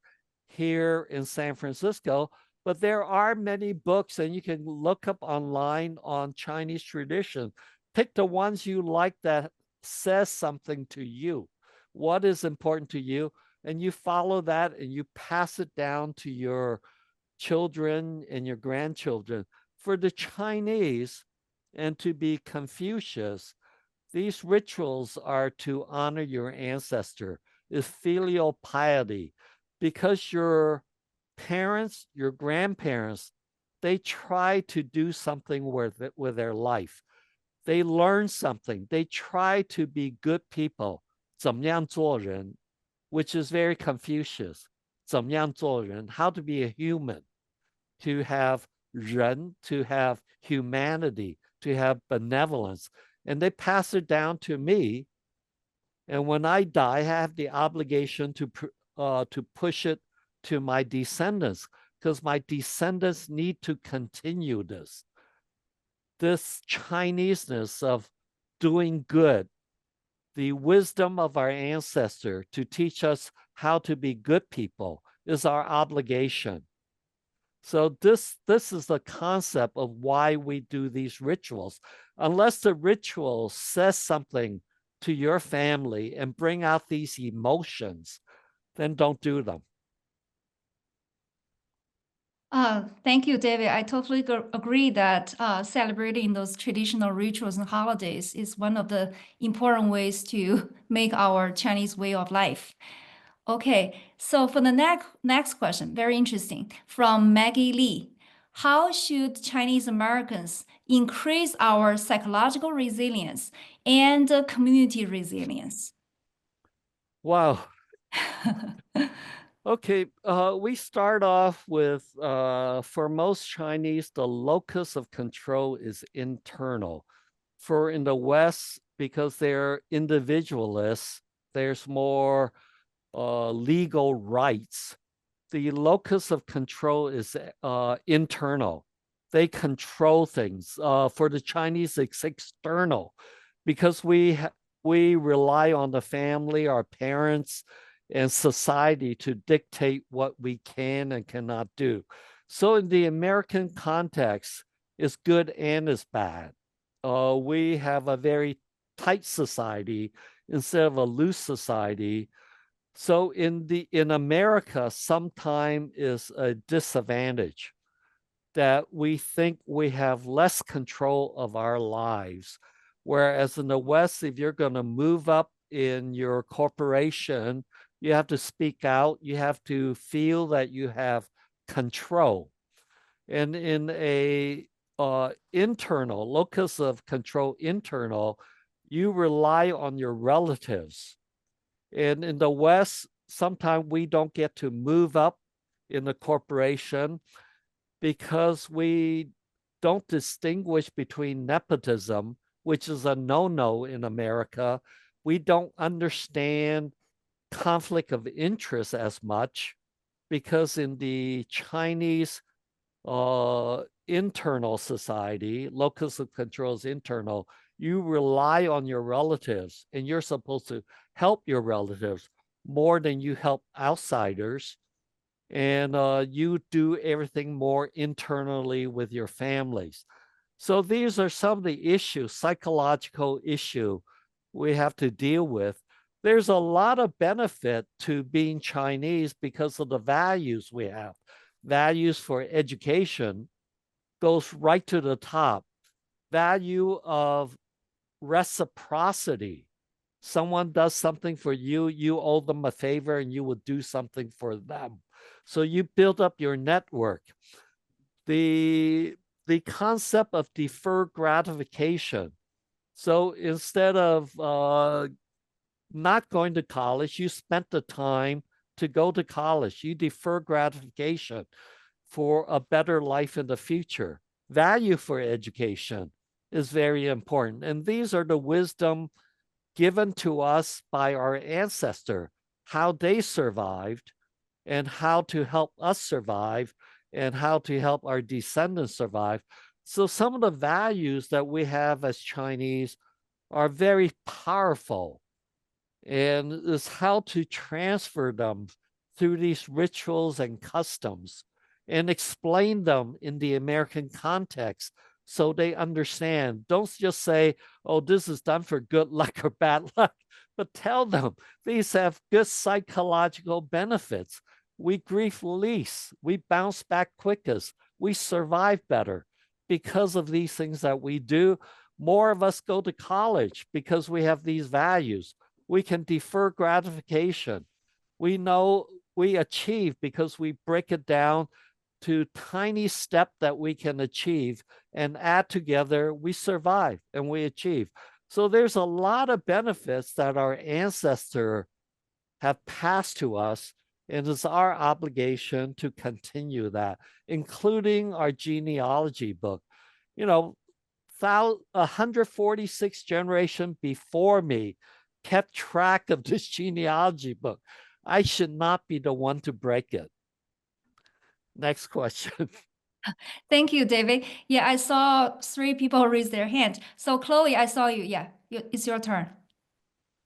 here in San Francisco. But there are many books, and you can look up online on Chinese tradition. Pick the ones you like that says something to you. What is important to you? And you follow that and you pass it down to your children and your grandchildren. For the Chinese, and to be Confucius, these rituals are to honor your ancestor, is filial piety, because your parents, your grandparents, they try to do something with their life. They learn something. They try to be good people, 怎么样做人, which is very Confucius. 怎么样做人, how to be a human, to have 人, to have humanity, to have benevolence. And they pass it down to me. And when I die, I have the obligation to push it to my descendants, because my descendants need to continue this. This Chineseness of doing good, the wisdom of our ancestor to teach us how to be good people is our obligation. So this is the concept of why we do these rituals. Unless the ritual says something to your family and bring out these emotions, then don't do them. Thank you, David. I totally agree that celebrating those traditional rituals and holidays is one of the important ways to make our Chinese way of life. Okay, so for the next question, very interesting, from Maggie Lee. How should Chinese Americans increase our psychological resilience and community resilience? Wow. Okay, we start off with, for most Chinese, the locus of control is internal. For in the West, because they're individualists, there's more legal rights. The locus of control is internal. They control things. For the Chinese, it's external, because we rely on the family, our parents, and society to dictate what we can and cannot do. So in the American context, it's good and it's bad. We have a very tight society instead of a loose society. So in America, sometimes is a disadvantage. that we think we have less control of our lives. Whereas in the West, if you're going to move up in your corporation, you have to speak out. You have to feel that you have control. And in a internal, locus of control internal, you rely on your relatives. And in the West, sometimes we don't get to move up in the corporation because we don't distinguish between nepotism, which is a no-no in America. We don't understand conflict of interest as much because in the Chinese internal society, locus of control is internal, you rely on your relatives and you're supposed to help your relatives more than you help outsiders. And you do everything more internally with your families. So these are some of the issues, psychological issue we have to deal with. There's a lot of benefit to being Chinese because of the values we have. Values for education goes right to the top. Value of reciprocity. Someone does something for you, you owe them a favor and you will do something for them. So you build up your network. The concept of deferred gratification. So instead of not going to college, you spent the time to go to college. You defer gratification for a better life in the future. Value for education is very important. And these are the wisdom given to us by our ancestor, how they survived and how to help us survive and how to help our descendants survive. So some of the values that we have as Chinese are very powerful, and is how to transfer them through these rituals and customs and explain them in the American context so they understand. Don't just say, oh, this is done for good luck or bad luck, but tell them these have good psychological benefits. We grieve least, we bounce back quickest, we survive better because of these things that we do. More of us go to college because we have these values. We can defer gratification. We know we achieve because we break it down to tiny steps that we can achieve and add together, we survive and we achieve. So there's a lot of benefits that our ancestors have passed to us, and it's our obligation to continue that, including our genealogy book. You know, 146 generations before me kept track of this genealogy book. I should not be the one to break it. Next question. Thank you, David. Yeah, I saw 3 people raise their hand. So Chloe, I saw you. Yeah, it's your turn.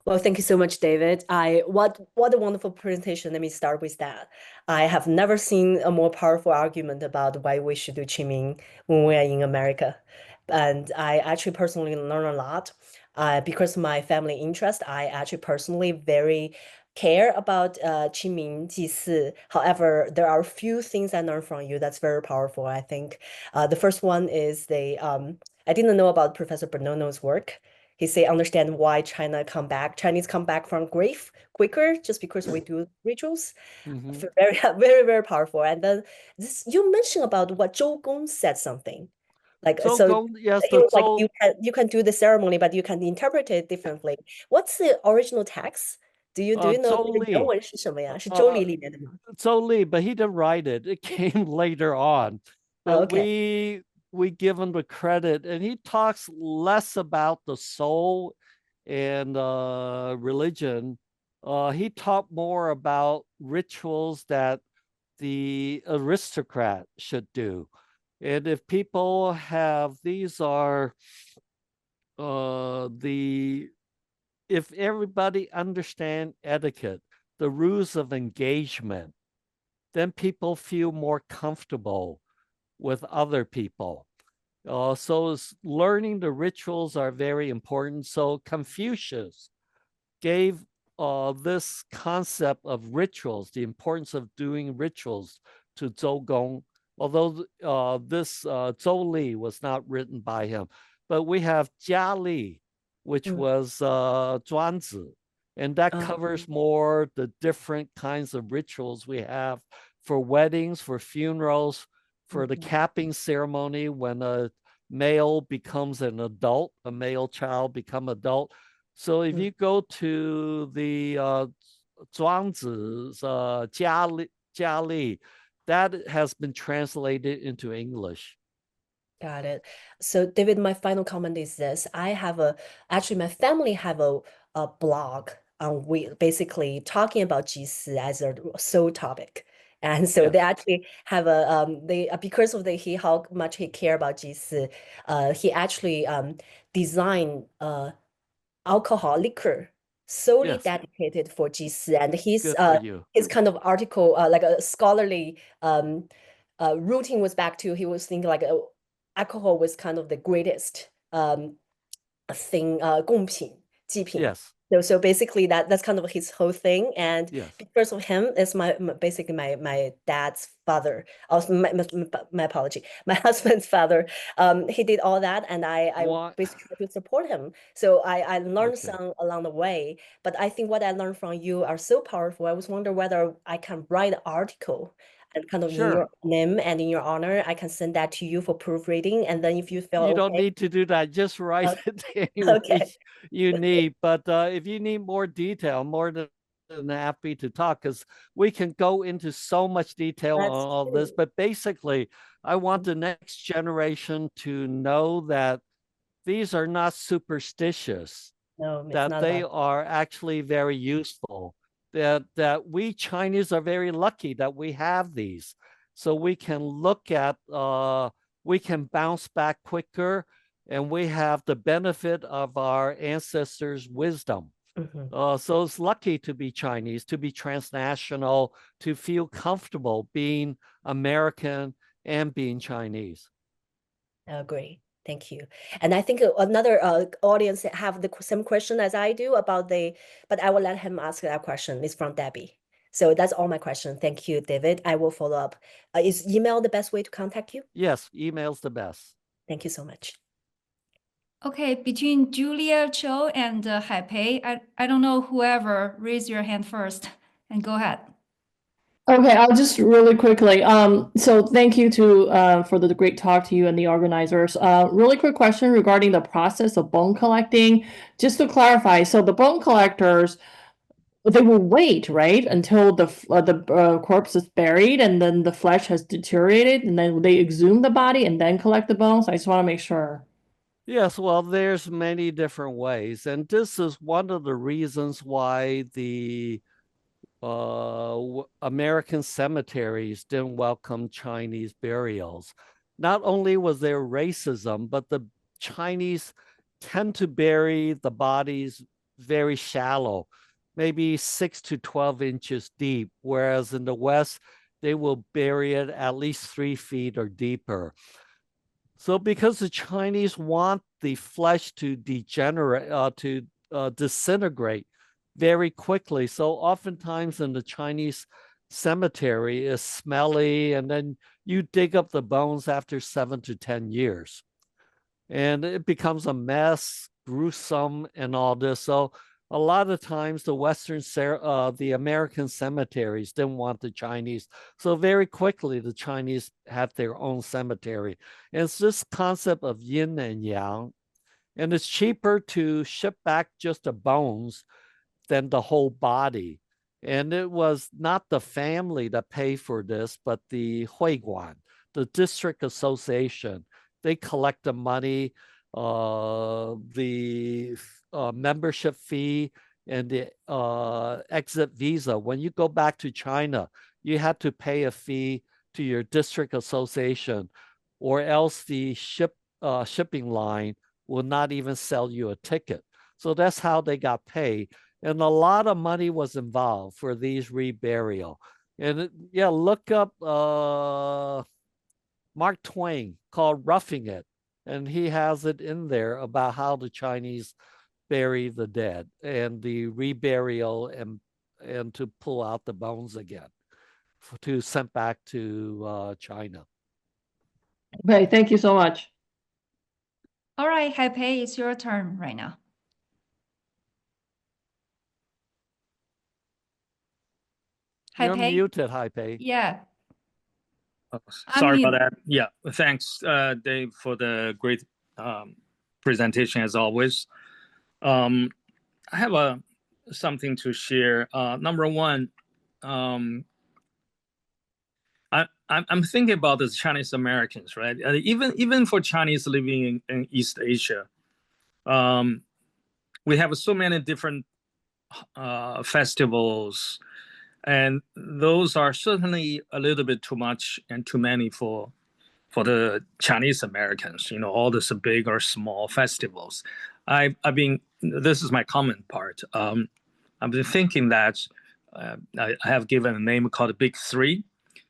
Well, thank you so much, David. What a wonderful presentation. Let me start with that. I have never seen a more powerful argument about why we should do Qingming when we are in America. And I actually personally learn a lot. Because of my family interest, I actually personally very care about Qingming 祭祀. However, there are a few things I learned from you that's very powerful, I think. The first one is I didn't know about Professor Bonono's work. He say understand why Chinese come back from grief quicker just because we do rituals. Very, very, very powerful. And then you mentioned about what Zhou Gong said something. Like Zhou so Gong, yes, he was like you can do the ceremony, but you can interpret it differently. What's the original text? Do you know 原文是什么呀？是周礼里面的吗？ Zhou Li, but he didn't write it. It came later on. But we give him the credit, and he talks less about the soul and religion. He talked more about rituals that the aristocrat should do. And if people have, these are if everybody understand etiquette, the rules of engagement, then people feel more comfortable with other people. So learning the rituals are very important. So Confucius gave this concept of rituals, the importance of doing rituals, to Zhou Gong. although this Zhou Li was not written by him. But we have Jia Li, which was Zhuanzi, and that covers more the different kinds of rituals we have for weddings, for funerals, for the capping ceremony when a male becomes an adult, a male child become adult. So if you go to the Zhuangzi's Jia Li, that has been translated into English. Got it. So David, my final comment is this. Actually my family have a blog on basically talking about 祭祀 as a sole topic. And so they actually have because of how much he care about 祭祀, he actually designed alcohol liquor solely dedicated for 祭祀, and his kind of article, like a scholarly routine was back to, he was thinking like alcohol was kind of the greatest thing, 贡品, 祭品. Yes. So basically that's kind of his whole thing, and because of him, it's basically my dad's father. Also, my apology, my husband's father. He did all that, and I basically tried to support him. So I learned some along the way, but I think what I learned from you are so powerful. I was wondering whether I can write an article and kind of in your name and in your honor, I can send that to you for proofreading. And then if you feel you don't need to do that, just write it any way you need. But if you need more detail, more than happy to talk, because we can go into so much detail on all this. But basically, I want the next generation to know that these are not superstitious, that they are actually very useful. That we Chinese are very lucky that we have these, so we can look at, we can bounce back quicker, and we have the benefit of our ancestors' wisdom. So it's lucky to be Chinese, to be transnational, to feel comfortable being American and being Chinese. I agree. Thank you. And I think another audience have the same question as I do about but I will let him ask that question. It's from Debbie. So that's all my question. Thank you, David. I will follow up. Is email the best way to contact you? Yes, email's the best. Thank you so much. Okay, between Julia Cho and Haipei, I don't know whoever, raise your hand first and go ahead. Okay, I'll just really quickly. So thank you for the great talk to you and the organizers. Really quick question regarding the process of bone collecting. Just to clarify, so the bone collectors, they will wait, right, until the corpse is buried and then the flesh has deteriorated, and then they exhume the body and then collect the bones. I just want to make sure. Yes, well, there's many different ways, and this is one of the reasons why the American cemeteries didn't welcome Chinese burials. Not only was there racism, but the Chinese tend to bury the bodies very shallow, maybe 6 to 12 inches deep, whereas in the West, they will bury it at least 3 feet or deeper. So because the Chinese want the flesh to disintegrate very quickly. So oftentimes in the Chinese cemetery is smelly, and then you dig up the bones after 7 to 10 years. And it becomes a mess, gruesome, and all this. So a lot of times the American cemeteries didn't want the Chinese. So very quickly, the Chinese had their own cemetery. And it's this concept of yin and yang. And it's cheaper to ship back just the bones than the whole body. And it was not the family that paid for this, but the Huiguan, the district association. They collect the money, the membership fee, and the exit visa. When you go back to China, you had to pay a fee to your district association, or else the shipping line will not even sell you a ticket. So that's how they got paid. And a lot of money was involved for these reburial. And look up Mark Twain called Roughing It. And he has it in there about how the Chinese bury the dead and the reburial and to pull out the bones again to send back to China. Okay, thank you so much. All right, Haipei, it's your turn right now. You're Haipei? muted, Haipei. Yeah. Oh, sorry about Unmute. that. Yeah, thanks, Dave, for the great presentation as always. I have something to share. Number one, I'm thinking about the Chinese Americans, right? Even for Chinese living in East Asia, we have so many different festivals, and those are certainly a little bit too much and too many for the Chinese Americans. You know, all these big or small festivals. This is my comment part. I've been thinking that I have given a name called the Big Three.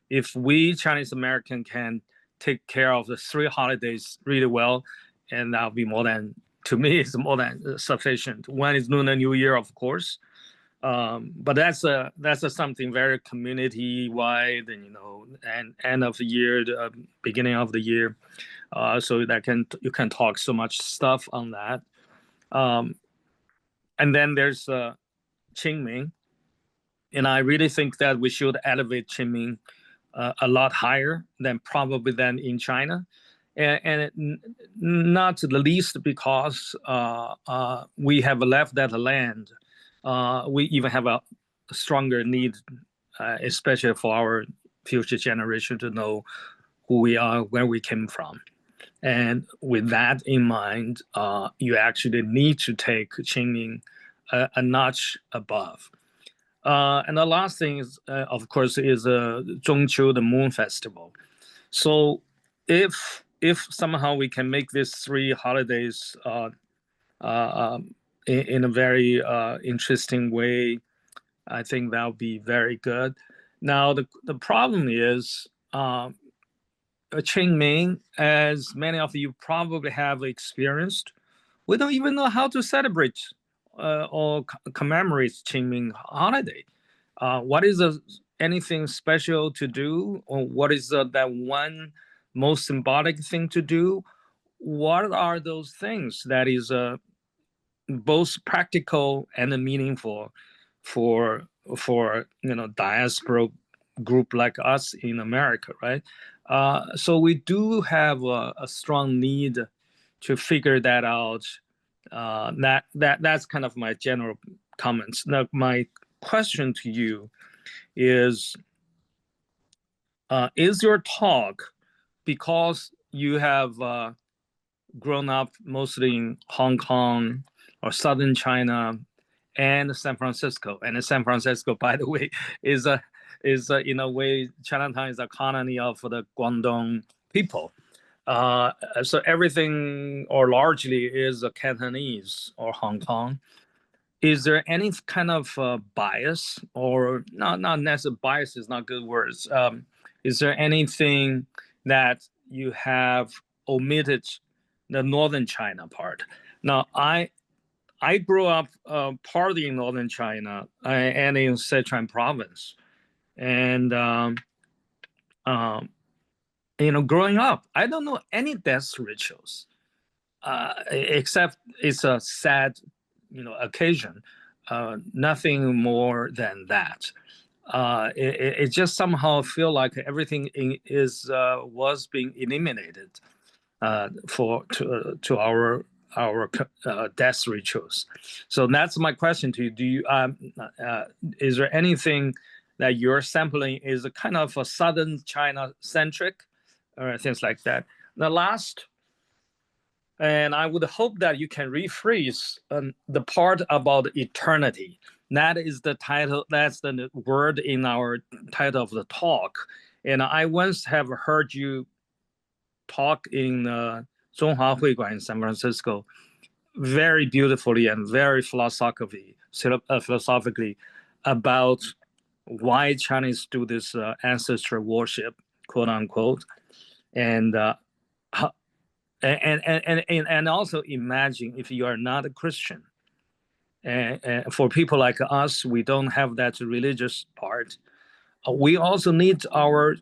If we Chinese American can take care of the three holidays really well, and that'll be more than, to me, it's more than sufficient. One is Lunar New Year, of course. But that's something very community-wide, and and end of the year, beginning of the year, so that you can talk so much stuff on that. And then there's Qingming, and I really think that we should elevate Qingming a lot higher than in China, and not the least because we have left that land. We even have a stronger need, especially for our future generation, to know who we are, where we came from. And with that in mind, you actually need to take Qingming a notch above. And the last thing is, of course, is Zhongqiu, the Moon Festival. So if somehow we can make these three holidays in a very interesting way, I think that would be very good. Now, the problem is Qingming, as many of you probably have experienced, we don't even know how to celebrate or commemorate Qingming holiday. What is anything special to do, or what is that one most symbolic thing to do? What are those things that is both practical and meaningful for diaspora group like us in America, right? So we do have a strong need to figure that out. That's kind of my general comments. Now, my question to you is your talk, because you have grown up mostly in Hong Kong or Southern China and San Francisco, and San Francisco, by the way, is in a way, Chinatown is a colony of the Guangdong people. So everything, or largely, is Cantonese or Hong Kong. Is there any kind of bias, or not necessarily bias is not good words. Is there anything that you have omitted the Northern China part? Now, I grew up partly in Northern China and in Sichuan province. And, growing up, I don't know any death rituals, except it's a sad, occasion. Nothing more than that. It just somehow feel like everything was being eliminated to our death rituals. So that's my question to you. Do you is there anything that you're sampling is a kind of a Southern China centric or things like that? The last, and I would hope that you can rephrase the part about eternity. That is the title, that's the word in our title of the talk. And I once have heard you talk in Zhonghua Huiguan in San Francisco very beautifully and very philosophically about why Chinese do this ancestral worship, quote unquote, and also imagine if you are not a Christian, and for people like us, we don't have that religious part. We also need our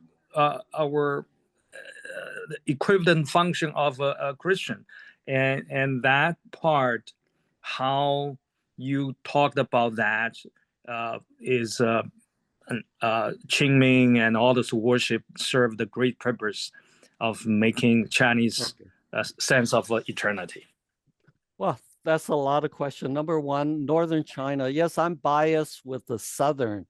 the equivalent function of a Christian, and that part, how you talked about that, is Qingming and all this worship serve the great purpose of making Chinese a sense of eternity. Well, that's a lot of questions. Number one, Northern China. Yes, I'm biased with the Southern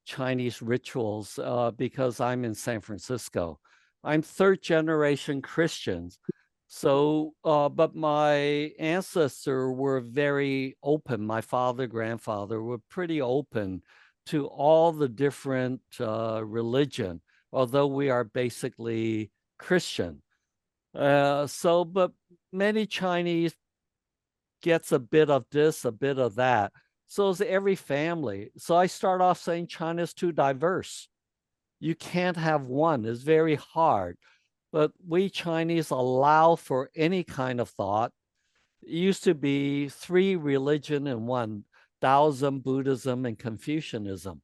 Chinese rituals because I'm in San Francisco. I'm third generation Christians. So, but my ancestors were very open. My father, grandfather were pretty open to all the different religion, although we are basically Christian. But many Chinese gets a bit of this, a bit of that. So is every family. So I start off saying China's too diverse. You can't have one. It's very hard. But we Chinese allow for any kind of thought. It used to be 3 religion in one, Taoism, Buddhism, and Confucianism.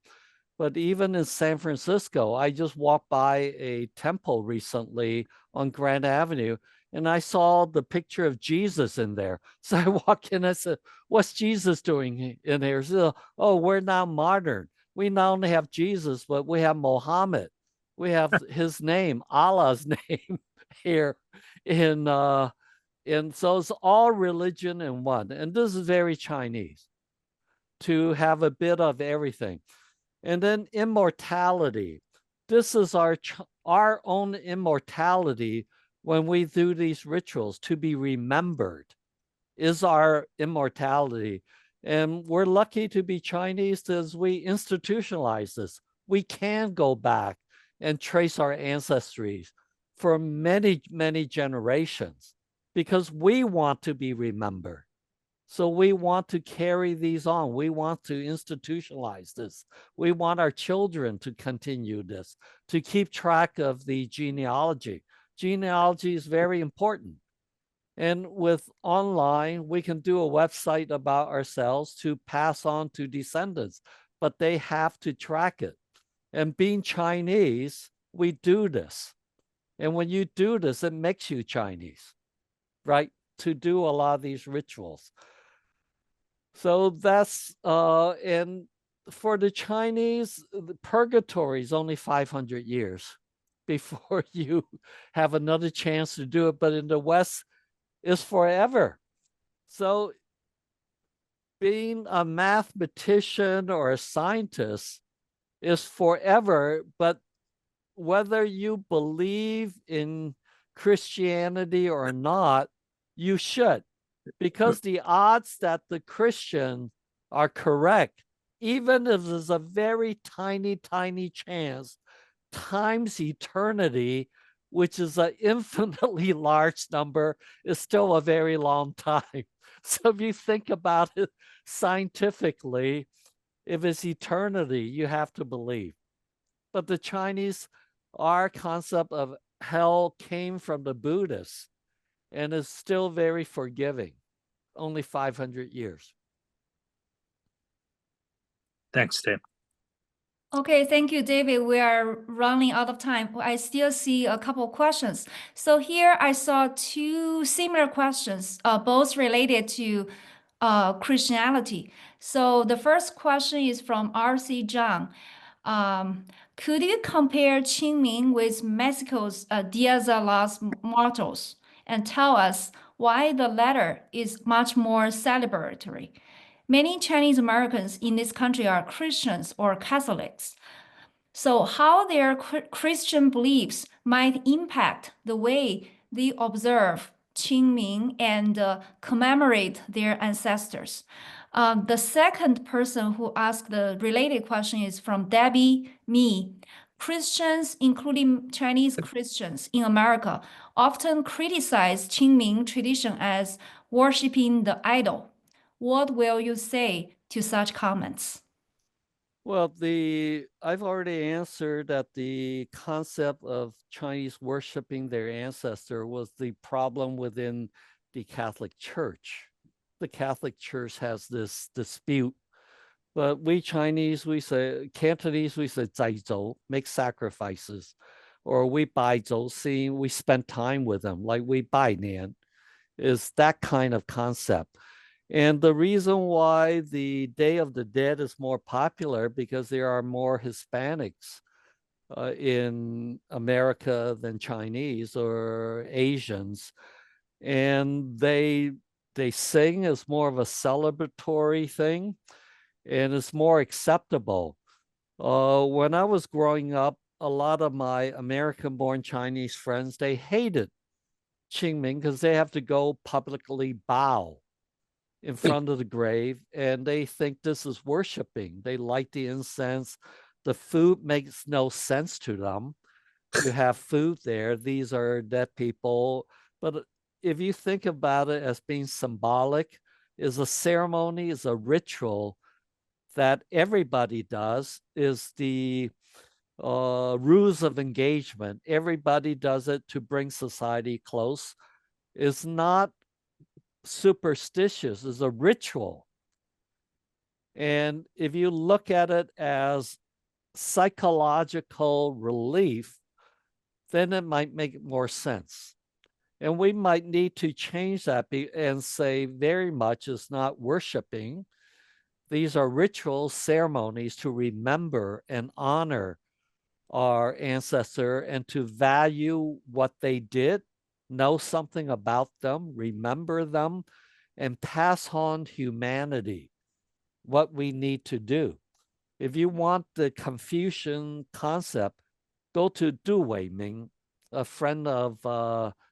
But even in San Francisco, I just walked by a temple recently on Grand Avenue, and I saw the picture of Jesus in there. So I walked in and I said, what's Jesus doing in here? So, oh, we're now modern. We not only have Jesus, but we have Mohammed. We have his name, Allah's name here and so it's all religion in one. And this is very Chinese, to have a bit of everything. And then immortality. This is our own immortality when we do these rituals. To be remembered is our immortality. And we're lucky to be Chinese as we institutionalize this. We can go back and trace our ancestries for many, many generations because we want to be remembered. So we want to carry these on. We want to institutionalize this. We want our children to continue this, to keep track of the genealogy. Genealogy is very important. And with online, we can do a website about ourselves to pass on to descendants, but they have to track it. And being Chinese, we do this. And when you do this, it makes you Chinese, right? To do a lot of these rituals. So that's, and for the Chinese, the purgatory is only 500 years before you have another chance to do it. But in the West, it's forever. So being a mathematician or a scientist is forever, but whether you believe in Christianity or not, you should. Because the odds that the Christians are correct, even if there's a very tiny, tiny chance, times eternity, which is an infinitely large number, is still a very long time. So if you think about it scientifically, if it's eternity, you have to believe. But the Chinese, our concept of hell came from the Buddhists, and is still very forgiving, only 500 years. Thanks, Tim. Okay, thank you, David. We are running out of time. I still see a couple questions. So here I saw 2 similar questions, both related to Christianity. So the first question is from R.C. Zhang. Could you compare Qingming with Mexico's Dia de los Muertos and tell us why the latter is much more celebratory? Many Chinese Americans in this country are Christians or Catholics. So how their Christian beliefs might impact the way they observe Qingming and commemorate their ancestors. The second person who asked the related question is from Debbie Me. Christians, including Chinese Christians in America, often criticize Qingming tradition as worshiping the idol. What will you say to such comments? Well, I've already answered that the concept of Chinese worshiping their ancestor was the problem within the Catholic Church. The Catholic Church has this dispute, but we Chinese, we say, Cantonese, we say 宰州, make sacrifices. or we bai zhou xin, we spend time with them, like we bai nian, is that kind of concept. And the reason why the Day of the Dead is more popular because there are more Hispanics in America than Chinese or Asians. And they sing as more of a celebratory thing, and it's more acceptable. When I was growing up, a lot of my American-born Chinese friends, they hated Qingming because they have to go publicly bow in front of the grave, and they think this is worshiping. They light the incense. The food makes no sense to them to have food there. These are dead people. But if you think about it as being symbolic, is a ceremony, is a ritual that everybody does, is the rules of engagement. Everybody does it to bring society close. It's not superstitious, it's a ritual. And if you look at it as psychological relief, then it might make more sense. And we might need to change that and say very much is not worshiping. These are ritual ceremonies to remember and honor our ancestor and to value what they did, know something about them, remember them, and pass on humanity, what we need to do. If you want the Confucian concept, go to Du Weiming, a friend of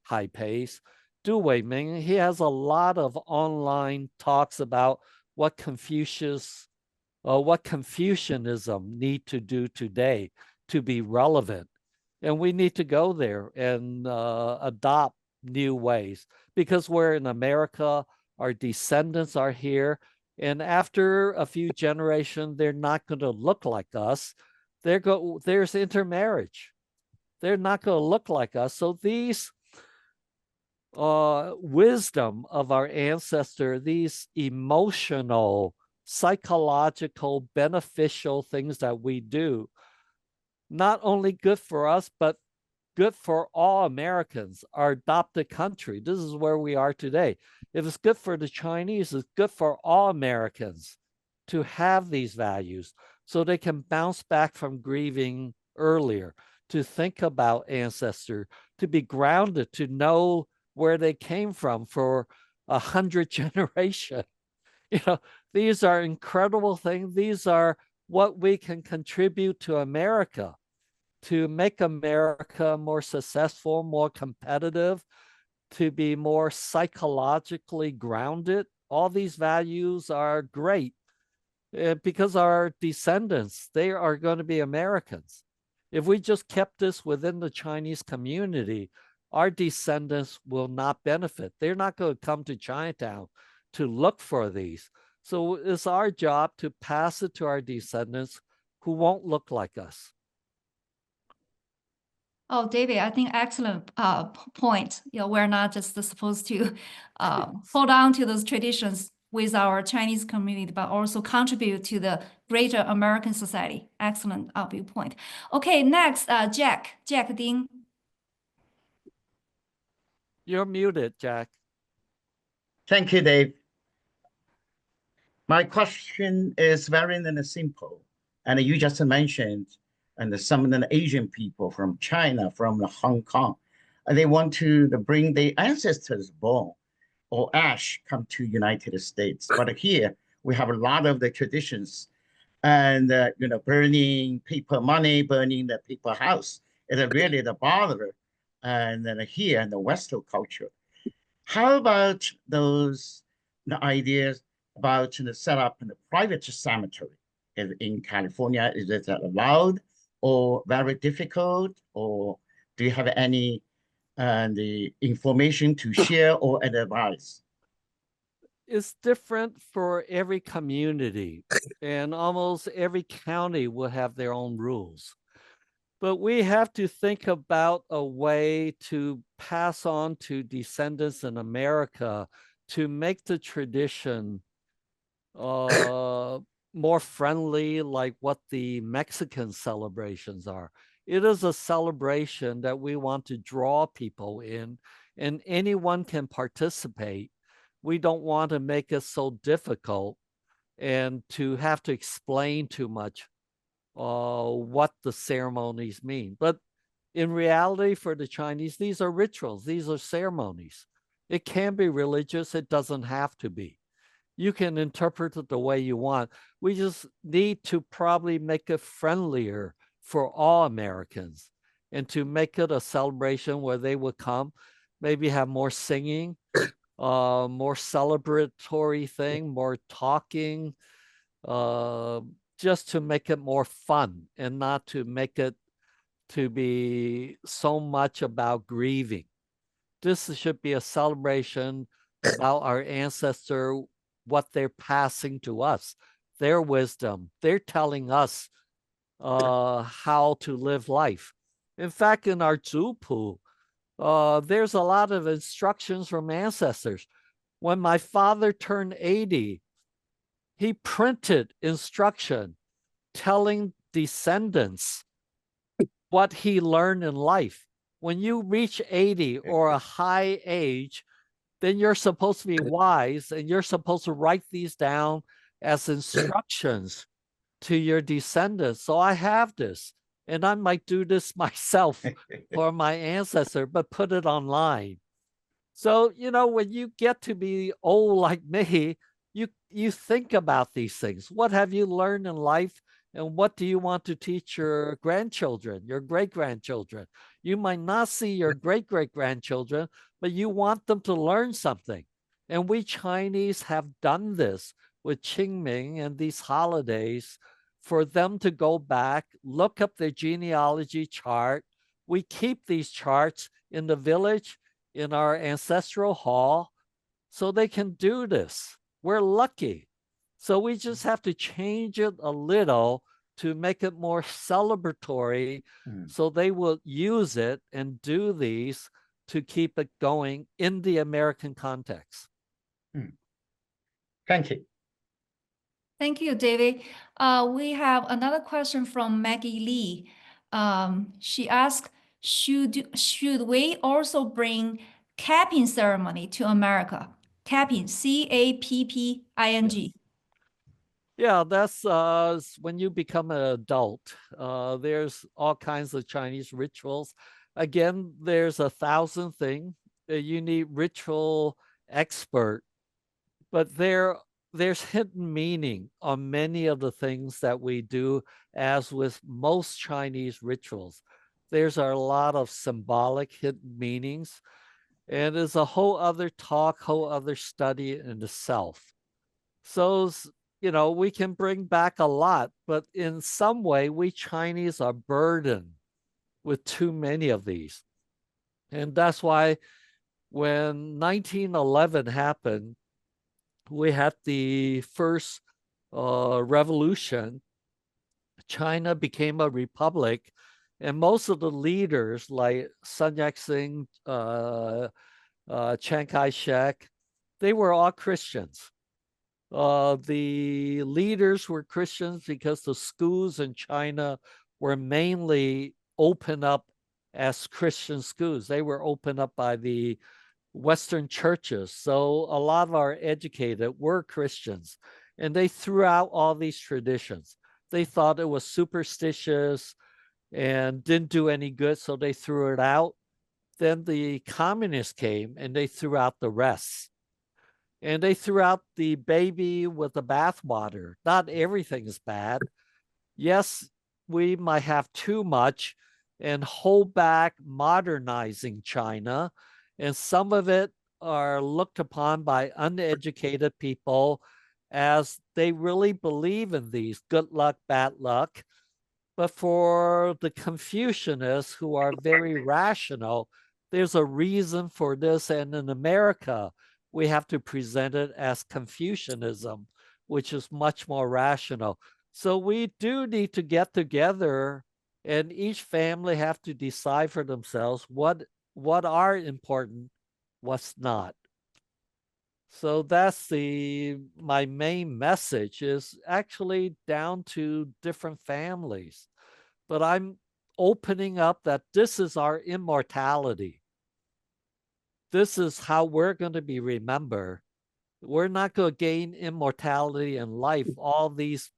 Hai Pei's. Du Weiming, he has a lot of online talks about what Confucianism need to do today to be relevant. And we need to go there and adopt new ways because we're in America, our descendants are here, and after a few generations, they're not going to look like us. There's intermarriage. They're not going to look like us. So these wisdom of our ancestor, these emotional, psychological, beneficial things that we do, not only good for us, but good for all Americans, our adopted country. This is where we are today. If it's good for the Chinese, it's good for all Americans to have these values so they can bounce back from grieving earlier, to think about ancestors, to be grounded, to know where they came from for 100 generations. You know, these are incredible things. These are what we can contribute to America, to make America more successful, more competitive, to be more psychologically grounded. All these values are great because our descendants, they are going to be Americans. If we just kept this within the Chinese community, our descendants will not benefit. They're not going to come to Chinatown to look for these. So it's our job to pass it to our descendants who won't look like us. Oh, David, I think excellent point. We're not just supposed to hold on to those traditions with our Chinese community, but also contribute to the greater American society. Excellent viewpoint. Okay, next, Jack Ding. You're muted, Jack. Thank you, Dave. My question is very simple. And you just mentioned and some of the Asian people from China, from Hong Kong, they want to bring their ancestors born or ash come to United States. But here we have a lot of the traditions and, burning paper money, burning the paper house is really the bother. And then here in the Western culture, how about those ideas about set up in a private cemetery? In California, is it allowed or very difficult? Or do you have any the information to share or advise? It's different for every community, and almost every county will have their own rules. But we have to think about a way to pass on to descendants in America to make the tradition more friendly, like what the Mexican celebrations are. It is a celebration that we want to draw people in, and anyone can participate. We don't want to make it so difficult and to have to explain too much what the ceremonies mean. But in reality, for the Chinese, these are rituals, these are ceremonies. It can be religious, it doesn't have to be. You can interpret it the way you want. We just need to probably make it friendlier for all Americans and to make it a celebration where they would come, maybe have more singing, more celebratory thing, more talking, just to make it more fun and not to make it to be so much about grieving. This should be a celebration about our ancestor, what they're passing to us, their wisdom. They're telling us how to live life. In fact, in our Zupu, there's a lot of instructions from ancestors. When my father turned 80, he printed instruction telling descendants what he learned in life. When you reach 80 or a high age, then you're supposed to be wise and you're supposed to write these down as instructions to your descendants. So I have this, and I might do this myself for my ancestor, but put it online. So, you know, when you get to be old like me, you think about these things. What have you learned in life? And what do you want to teach your grandchildren, your great-grandchildren? You might not see your great-great-grandchildren, but you want them to learn something. And we Chinese have done this with Qingming and these holidays for them to go back, look up their genealogy chart. We keep these charts in the village, in our ancestral hall, so they can do this. We're lucky. So we just have to change it a little to make it more celebratory, so they will use it and do these to keep it going in the American context. Thank you. Thank you, David. We have another question from Maggie Lee. She asked, should we also bring capping ceremony to America? Capping, C-A-P-P-I-N-G. Yeah, that's when you become an adult. There's all kinds of Chinese rituals. Again, there's 1,000 things. You need ritual expert, but there's hidden meaning on many of the things that we do, as with most Chinese rituals. There's a lot of symbolic hidden meanings, and there's a whole other talk, whole other study in itself. So, you know, we can bring back a lot, but in some way, we Chinese are burdened with too many of these. And that's why when 1911 happened, we had the first revolution. China became a republic, and most of the leaders like Sun Yat-sen, Chiang Kai-shek, they were all Christians. The leaders were Christians because the schools in China were mainly opened up as Christian schools. They were opened up by the Western churches. So a lot of our educated were Christians, and they threw out all these traditions. They thought it was superstitious and didn't do any good, so they threw it out. Then the communists came and they threw out the rest. And they threw out the baby with the bathwater. Not everything is bad. Yes, we might have too much and hold back modernizing China. And some of it are looked upon by uneducated people as they really believe in these good luck, bad luck. But for the Confucianists who are very rational, there's a reason for this. And in America, we have to present it as Confucianism, which is much more rational. So we do need to get together, and each family have to decide for themselves what are important, what's not. So that's my main message is actually down to different families. But opening up that this is our immortality. This is how we're going to be remembered. We're not going to gain immortality in life. All these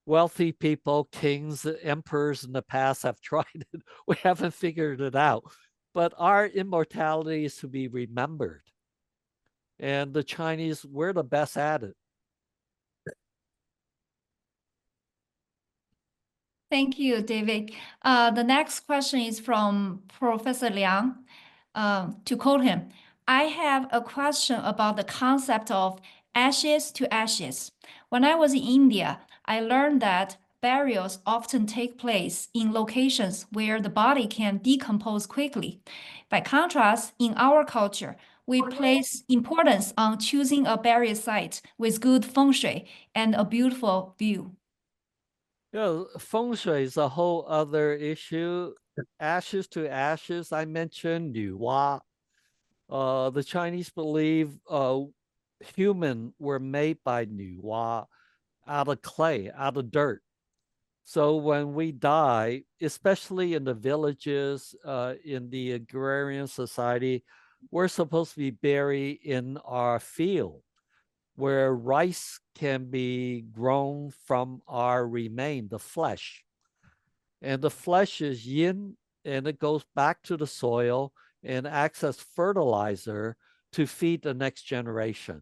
wealthy people, kings, emperors in the past have tried it. We haven't figured it out. But our immortality is to be remembered. And the Chinese, we're the best at it. Thank you, David. The next question is from Professor Liang. To quote him, I have a question about the concept of ashes to ashes. When I was in India, I learned that burials often take place in locations where the body can decompose quickly. By contrast, in our culture, we place importance on choosing a burial site with good feng shui and a beautiful view. Yeah, feng shui is a whole other issue. Ashes to ashes, I mentioned Yuhua. The Chinese believe human were made by Yuhua, out of clay, out of dirt. So when we die, especially in the villages, in the agrarian society, we're supposed to be buried in our field, where rice can be grown from our remain, the flesh. And the flesh is yin, and it goes back to the soil and acts as fertilizer to feed the next generation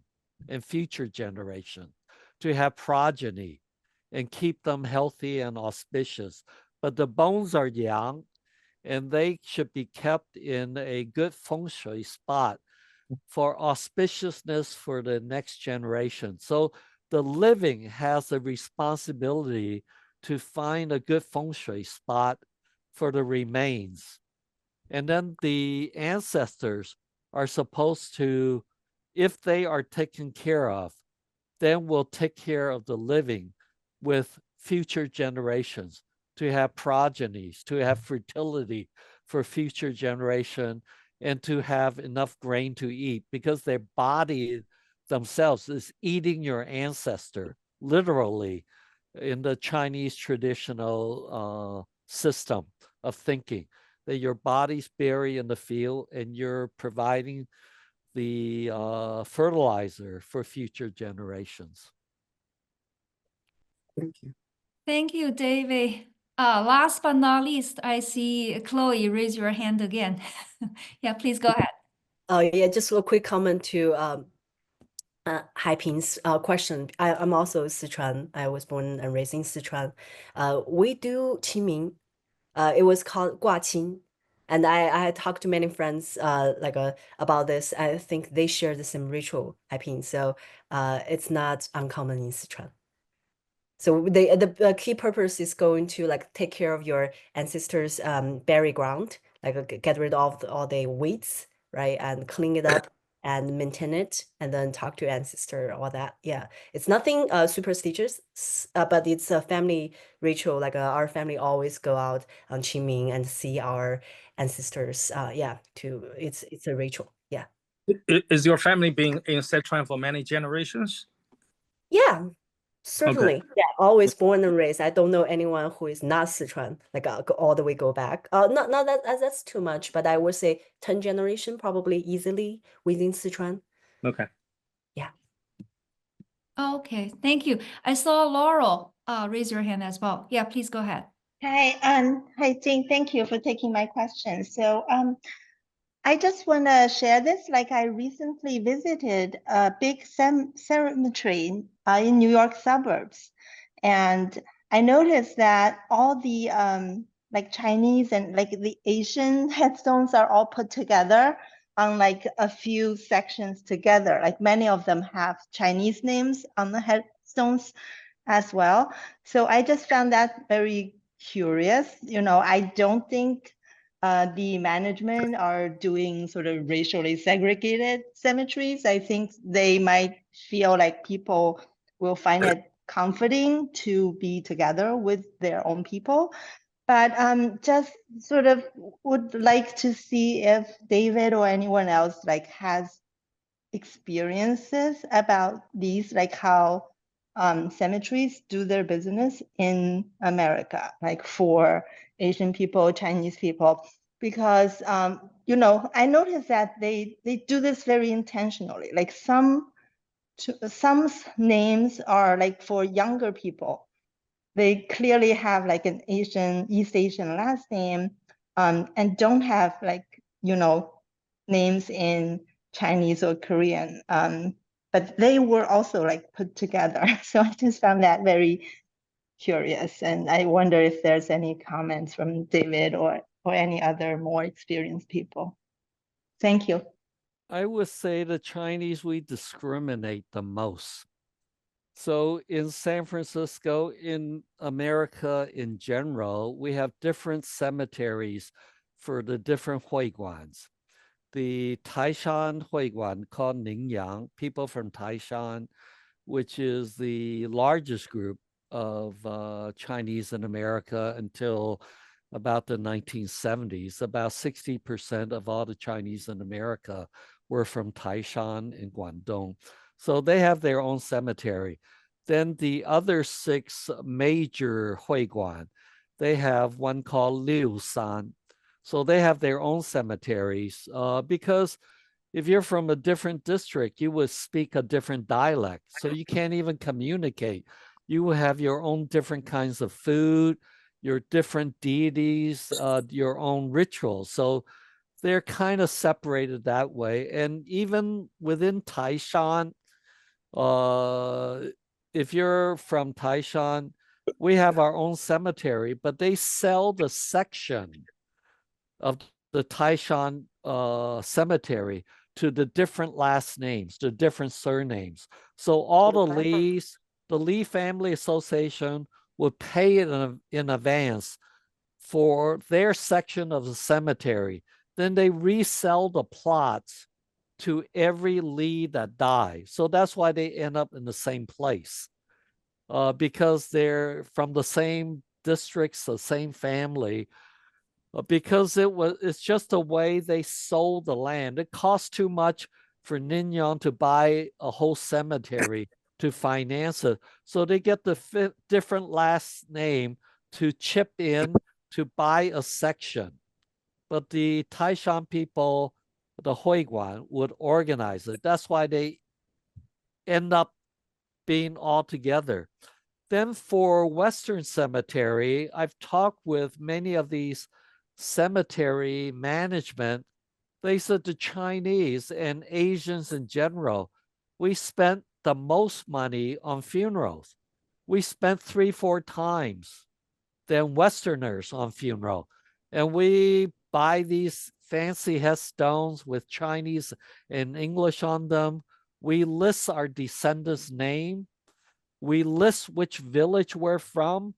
and future generation, to have progeny and keep them healthy and auspicious. But the bones are yang, and they should be kept in a good feng shui spot for auspiciousness for the next generation. So the living has a responsibility to find a good feng shui spot for the remains. And then the ancestors are supposed to, if they are taken care of, then we'll take care of the living with future generations, to have progenies, to have fertility for future generation, and to have enough grain to eat, because their body themselves is eating your ancestor, literally, in the Chinese traditional system of thinking, that your body's buried in the field and you're providing the fertilizer for future generations. Thank you. Thank you, David. Last but not least, I see Chloe raise your hand again. Yeah, please go ahead. Oh yeah, just a quick comment to Haiping's question. I'm also Sichuan. I was born and raised in Sichuan. We do Qingming. It was called Guaqing. And I talked to many friends about this. I think they share the same ritual, Haiping. So it's not uncommon in Sichuan. So the key purpose is going to take care of your ancestors' burial ground, get rid of all the weeds, right, and clean it up and maintain it, and then talk to your ancestor, all that. Yeah, it's nothing superstitious, but it's a family ritual. Our family always go out on Qingming and see our ancestors. It's a ritual. Yeah. Is your family being in Sichuan for many generations? Yeah. Certainly, okay. Yeah, always born and raised. I don't know anyone who is not Sichuan, all the way go back. Not that's too much, but I would say 10 generation probably easily within Sichuan. Okay. Yeah. Okay, thank you. I saw Laurel raise your hand as well. Yeah, please go ahead. Hi, hi, Jing. Thank you for taking my question. So, I just want to share this. I recently visited a big cemetery in New York suburbs, and I noticed that all the Chinese and the Asian headstones are all put together on a few sections together. Many of them have Chinese names on the headstones as well. So I just found that very curious. I don't think the management are doing sort of racially segregated cemeteries. I think they might feel like people will find it comforting to be together with their own people. But just sort of would like to see if David or anyone else has experiences about these, how cemeteries do their business in America, for Asian people, Chinese people, because you know, I noticed that they do this very intentionally. Like some names are like for younger people. They clearly have like an East Asian last name, and don't have like, you know, names in Chinese or Korean. But they were also like put together. So I just found that very curious. And I wonder if there's any comments from David or any other more experienced people. Thank you. I would say the Chinese, we discriminate the most. So in San Francisco, in America in general, we have different cemeteries for the different Huiguans. The Taishan Huiguan called Ningyang, people from Taishan, which is the largest group of Chinese in America until about the 1970s. About 60% of all the Chinese in America were from Taishan and Guangdong. So they have their own cemetery. Then the other 6 major Huiguan, they have one called Liu San. So they have their own cemeteries because if you're from a different district, you would speak a different dialect. So you can't even communicate. You will have your own different kinds of food, your different deities, your own rituals. So they're kind of separated that way. And even within Taishan, if you're from Taishan, we have our own cemetery, but they sell the section of the Taishan cemetery to the different last names, the different surnames. So all the Lees, the Lee Family Association would pay it in advance for their section of the cemetery. Then they resell the plots to every Lee that dies. So that's why they end up in the same place because they're from the same districts, the same family. Because it's just a way they sold the land. It costs too much for Ningyan to buy a whole cemetery to finance it. So they get the different last name to chip in to buy a section. But the Taishan people, the Huiguan, would organize it. That's why they end up being all together. Then for Western Cemetery, I've talked with many of these cemetery management. They said the Chinese and Asians in general, we spent the most money on funerals. We spent 3-4 times than Westerners on funeral. And we buy these fancy headstones with Chinese and English on them. We list our descendants' name. We list which village we're from,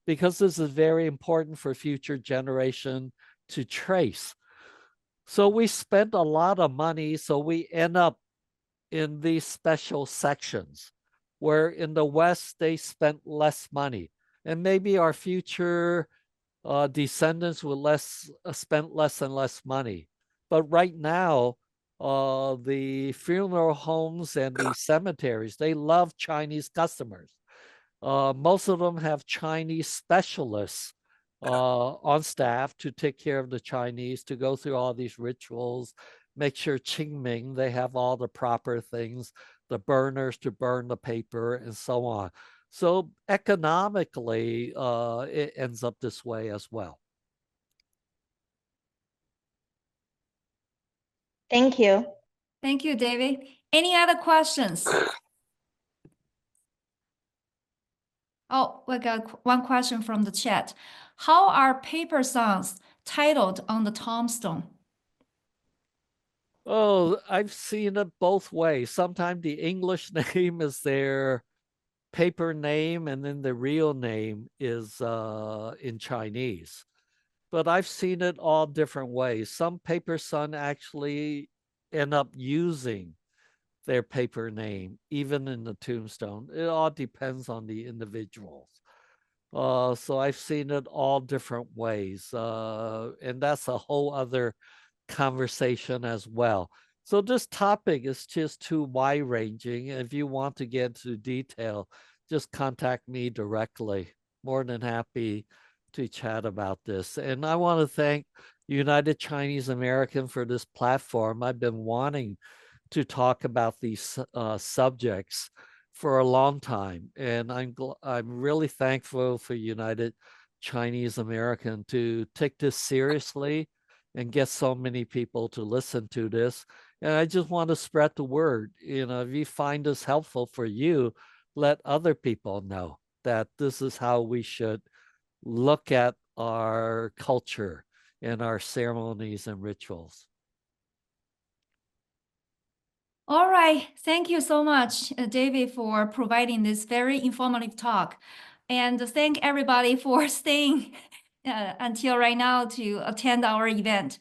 because this is very important for future generation to trace. So we spent a lot of money, so we end up in these special sections, where in the West, they spent less money. And maybe our future descendants will spend less and less money. But right now, the funeral homes and the cemeteries, they love Chinese customers. Most of them have Chinese specialists on staff to take care of the Chinese, to go through all these rituals, make sure Qingming, they have all the proper things, the burners to burn the paper and so on. So economically, it ends up this way as well. Thank you. Thank you, David. Any other questions? Oh, we got one question from the chat. How are paper songs titled on the tombstone? Oh, I've seen it both ways. Sometimes the English name is their paper name, and then the real name is in Chinese. But I've seen it all different ways. Some paper son actually end up using their paper name, even in the tombstone. It all depends on the individuals. So I've seen it all different ways. And that's a whole other conversation as well. So this topic is just too wide-ranging. If you want to get into detail, just contact me directly. More than happy to chat about this. And I want to thank United Chinese American for this platform. I've been wanting to talk about these subjects for a long time, and I'm really thankful for United Chinese American to take this seriously and get so many people to listen to this. And I just want to spread the word. You know, if you find this helpful for you, let other people know that this is how we should look at our culture and our ceremonies and rituals. All right. Thank you so much, David, for providing this very informative talk. And thank everybody for staying until right now to attend our event.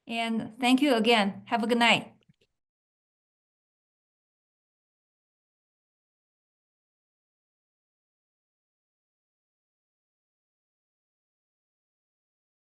And thank you again. Have a good night.